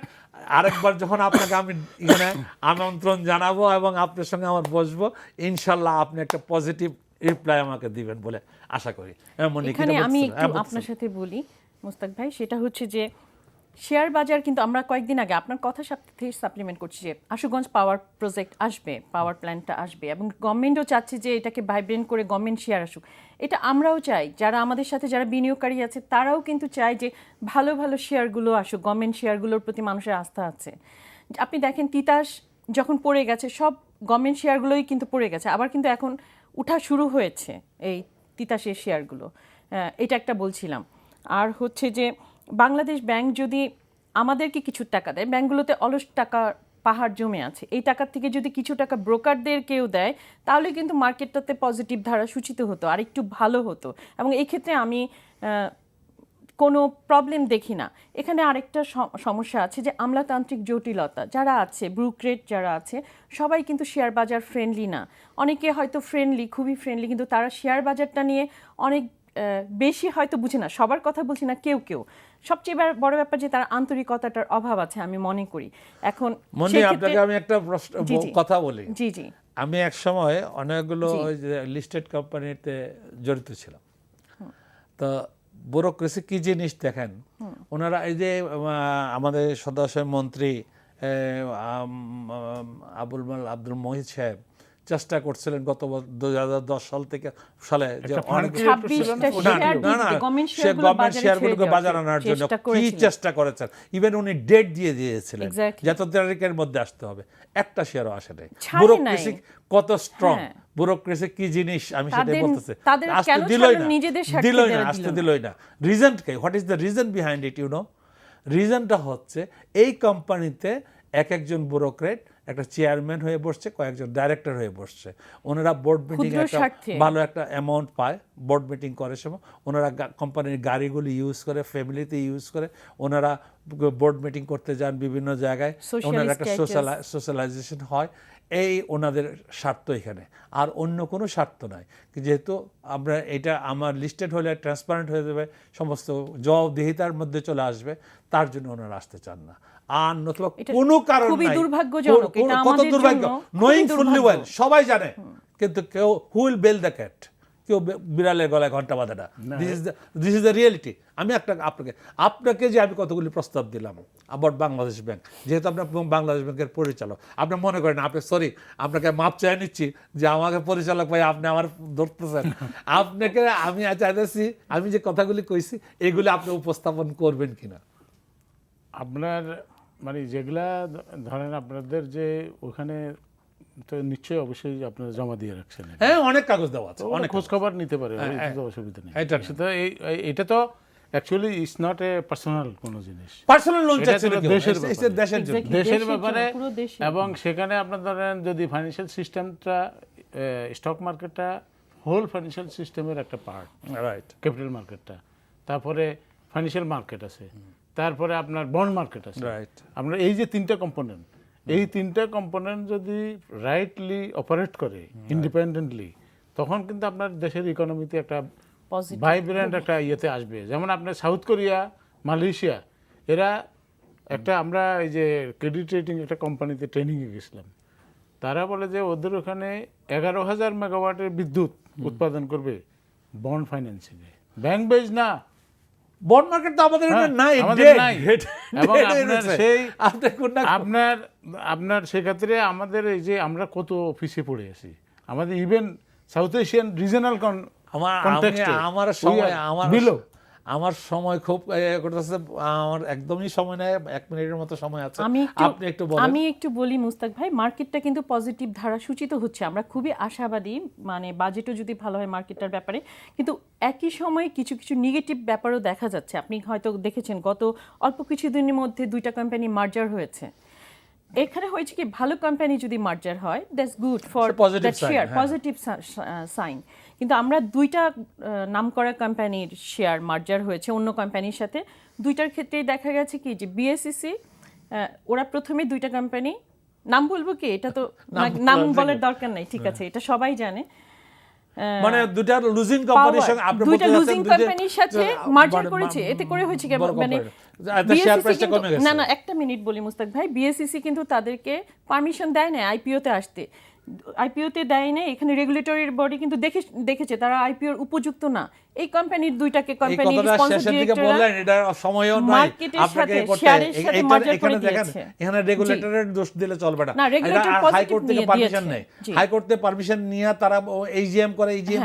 আরেকবার যখন আপনাকে আমি এখানে আমন্ত্রণ জানাবো এবং আপনার সঙ্গে আমার বসবো, ইনশাল্লাহ আপনি একটা পজিটিভ রিপ্লাই আমাকে দিবেন বলে আশা করি। এখানে আমি একটু আপনার সাথে বলি মুস্তাক ভাই, সেটা হচ্ছে যে শেয়ার বাজার কিন্তু আমরা কয়েকদিন আগে আপনার কথা সাথে সাপ্লিমেন্ট করছি যে আশুগঞ্জ পাওয়ার প্রজেক্ট আসবে, পাওয়ার প্ল্যান্টটা আসবে, এবং গভর্নমেন্টও চাচ্ছে যে এটাকে ভাইব্রেন্ট করে গভর্নমেন্ট শেয়ার আসুক। এটা আমরাও চাই, যারা আমাদের সাথে যারা বিনিয়োগকারী আছে তারাও কিন্তু চায় যে ভালো ভালো শেয়ারগুলো আসুক, গভর্নমেন্ট শেয়ারগুলোর প্রতি মানুষের আস্থা আছে। আপনি দেখেন তিতাস যখন পড়ে গেছে, সব গভর্নমেন্ট শেয়ারগুলোই কিন্তু পড়ে গেছে, আবার কিন্তু এখন উঠা শুরু হয়েছে এই তিতাসের শেয়ারগুলো। এটা একটা বলছিলাম। আর হচ্ছে যে বাংলাদেশ ব্যাংক যদি আমাদেরকে কিছু টাকা দেয়, ব্যাংকগুলোতে অলস টাকা পাহাড় জমে আছে, এই টাকার থেকে যদি কিছু টাকা ব্রোকারদেরকেও দেয়, তাহলে কিন্তু মার্কেটটাতে পজিটিভ ধারা সূচিত হতো, আর একটু ভালো হতো। এবং এই ক্ষেত্রে আমি কোনো প্রবলেম দেখি না। এখানে আরেকটা সমস্যা আছে যে আমলাতান্ত্রিক জটিলতা যারা আছে, ব্রুক্রেট যারা আছে, সবাই কিন্তু শেয়ার বাজার ফ্রেন্ডলি না। অনেকে হয়তো ফ্রেন্ডলি, খুবই ফ্রেন্ডলি, কিন্তু তারা শেয়ার বাজারটা নিয়ে অনেক বেশি হয়তো বুঝে না। সবার কথা বলছি না, কেউ কেউ। সবচেয়ে বড় ব্যাপার যে তার আন্তরিকতাটার অভাব আছে আমি মনে করি। এখন আপনাকে আমি একটা কথা বলি। জি জি। আমি এক সময় অনেকগুলো লিস্টেড কোম্পানিতে জড়িত ছিলাম। তো ব্যুরোক্রেসি কি জিনিস দেখেন, ওনারা এই যে আমাদের সদস্য মন্ত্রী আব্দুল মহিদ সাহেব চেষ্টা করছিলেন গত 2010 সাল থেকে সালে যে গভর্নমেন্ট শেয়ারগুলোকে বাজার আনার জন্য কি চেষ্টা করেছেন। ইভেন উনি ডেট দিয়ে দিয়েছিলেন যত তারিখের মধ্যে আসতে হবে, একটা শেয়ারও আসে নাই। ব্যুরোক্রেসি কত স্ট্রং, ব্যুরোক্রেসি কি জিনিস আমি সেটাই বলতেছি। আসতে দিলই না, আসতে দিলই না। রিজন কি? What is the reason behind it? You know, রিজনটা হচ্ছে এই কোম্পানিতে একজন ব্যুরোক্রেট একটা চেয়ারম্যান হয়ে বসছে, কয়েকজন ডাইরেক্টর হয়ে বসছে। ওনারা বোর্ড মিটিং একটা ভালো একটা অ্যামাউন্ট পায়, বোর্ড মিটিং করে সময় ওনারা কোম্পানির গাড়িগুলি ইউজ করে, ফ্যামিলিতে ইউজ করে, ওনারা বোর্ড মিটিং করতে যান বিভিন্ন জায়গায়, ওনারা একটা সোশ্যালাইজেশন হয়। এই ওনাদের স্বার্থ এখানে, আর অন্য কোনো স্বার্থ নাই। যেহেতু আমরা এটা আমার লিস্টেড হলে ট্রান্সপারেন্ট হয়ে যাবে, সমস্ত জবাবদিহিতার মধ্যে চলে আসবে, তার জন্য ওনারা আসতে চান না। আর নতুবা কোনো কারণ নাই। কত দুর্ভাগ্য, নোয়িং ফুললি ওয়েল, সবাই জানে, কিন্তু কেউ who will bell the cat, কেউ বিড়ালের গলায় ঘন্টা বাঁধে না। This is the reality. আমি আপনাকে যে আমি কতগুলি প্রস্তাব দিলাম আবার বাংলাদেশ ব্যাংক, যেহেতু আপনার বাংলাদেশ ব্যাংকের পরিচালক, আপনি মনে করেন আপনি সরি, আপনাকে মাপ চাই নিচ্ছি যে আমাকে পরিচালক ভাই আপনি আমার ধরতেছেন। আপনাকে আমি চাইতেছি আমি যে কথাগুলি কইছি এগুলি আপনি উপস্থাপন করবেন কিনা। আপনার মানে যেগুলা ধরেন আপনাদের যে ওখানে তো নিশ্চয়ই অবশ্যই আপনারা জমা দিয়ে রাখছেন। হ্যাঁ, অনেক কাগজ দেওয়া আছে, অনেক খোঁজ খবর নিতে পারে, অসুবিধা নেই। এটা তো actually it's not a personal কোনো জিনিস, পার্সোনাল লোন দেশের ব্যাপারে। এবং সেখানে আপনার ধরেন যদি ফাইন্যান্সিয়াল সিস্টেমটা, স্টক মার্কেটটা হোল ফাইন্যান্সিয়াল সিস্টেমের একটা পার্ট, রাইট, ক্যাপিটাল মার্কেটটা, তারপরে ফাইন্যান্সিয়াল মার্কেট আছে, তারপরে আপনার বন্ড মার্কেট আছে, রাইট। আপনার এই যে তিনটা কম্পোনেন্ট, এই তিনটা কম্পোনেন্ট যদি রাইটলি অপারেট করে ইন্ডিপেন্ডেন্টলি, তখন কিন্তু আপনার দেশের ইকোনমিতে একটা ভাইব্রেন্ট একটা ইয়েতে আসবে। যেমন আপনার সাউথ কোরিয়া, মালয়েশিয়া, এরা একটা, আমরা এই যে ক্রেডিট রেটিং একটা কোম্পানিতে ট্রেনিংয়ে গেছিলাম, তারা বলে যে ওদের ওখানে 11,000 মেগাওয়াটের বিদ্যুৎ উৎপাদন করবে বন্ড ফাইন্যান্সিংয়ে, ব্যাংক বেজ না। বন্ড মার্কেট তো আমাদের নাই, এবং আপনার সেক্ষেত্রে আমাদের এই যে আমরা কত অফিসে পড়ে আছি, আমাদের ইভেন সাউথ এশিয়ান রিজনাল আমার সময় খুব আমার একদমই সময় নেই, 1 মিনিটের মতো সময় আছে। আমি একটু বলি মুস্তাক ভাই, মার্কেটটা কিন্তু পজিটিভ ধারা সূচিত হচ্ছে, আমরা খুবই আশাবাদী, মানে বাজেটও যদি ভালো হয় মার্কেটটার ব্যাপারে, কিন্তু একই সময়ে কিছু কিছু নেগেটিভ ব্যাপারও দেখা যাচ্ছে। আপনি হয়তো দেখেছেন গত অল্প কিছুদিনের মধ্যে 2টা কোম্পানি মার্জার হয়েছে। এখানে হয়েছে কি, ভালো কোম্পানি যদি মার্জার হয় that's good for that share, positive sign. কিন্তু আমরা 2টা নামকরা কোম্পানির শেয়ার মার্জার হয়েছে অন্য কোম্পানির সাথে। 2টার ক্ষেত্রেই দেখা গেছে কি যে বিএসইসি, ওরা প্রথমে 2টা কোম্পানি, নাম বলবো কি, এটা তো নাম বলার দরকার নাই, ঠিক আছে, এটা সবাই জানে, মানে দুইটা লুজিং কোম্পানির সাথে আপনি দুইটা লুজিং কোম্পানির সাথে মার্জার করেছে। এতে করে হয়েছে কি, মানে না না, একটা মিনিট বলি মুস্তাক ভাই, বিএসইসি কিন্তু তাদেরকে পারমিশন দেয় না আইপিওতে আসতে, আইপিওতে দেয় না। এখানে রেগুলেটরি বডি কিন্তু দেখেছে তারা আইপিওর উপযুক্ত না। এই কোম্পানির 2টাকে কোম্পানি রেসপন্সিবল ডিরেক্টর বললেন, এটা সময়ও নাই আপনাকে এখানে দেখেন, এখানে রেগুলেটরের দোষ দিলে চলবে না। এটা হাইকোর্ট থেকে পারমিশন নেই, হাইকোর্ট থেকে পারমিশন নিয়ে তারা এইজিএম করে, এইজিএম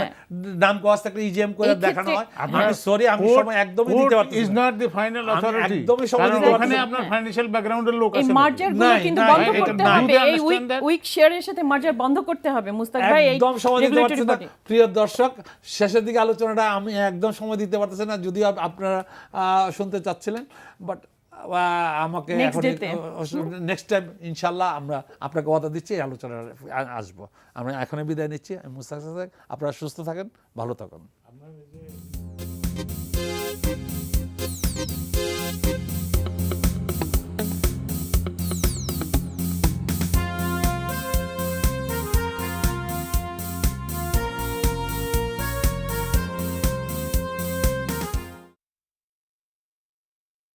নাম কোয়াস একটা এইজিএম করে দেখানো হয়। আমি সরি, আমি সময় একদমই দিতে পারছি না, is not the final authority, একদমই সময় দিতে পারছি না। ওখানে আপনার ফাইন্যান্সিয়াল ব্যাকগ্রাউন্ডের লোক আছে, এই মার্জার গুলো কিন্তু বন্ধ করতে হবে, এই উইক শেয়ারের সাথে মার্জার বন্ধ করতে হবে মুস্তাক ভাই। একদম সময় দিতে পারছি না প্রিয় দর্শক, শেষের দিকে আলোচনাটা আমি একদম সময় দিতে পারতেছি না, যদিও আপনারা শুনতে চাচ্ছিলেন, বাট আমাকে নেক্সট টাইম ইনশাল্লাহ আমরা আপনাকে কথা দিচ্ছি, এই আলোচনা আসবো। আমরা এখনই বিদায় নিচ্ছি। আমি মুস্তাক, আপনারা সুস্থ থাকেন, ভালো থাকুন।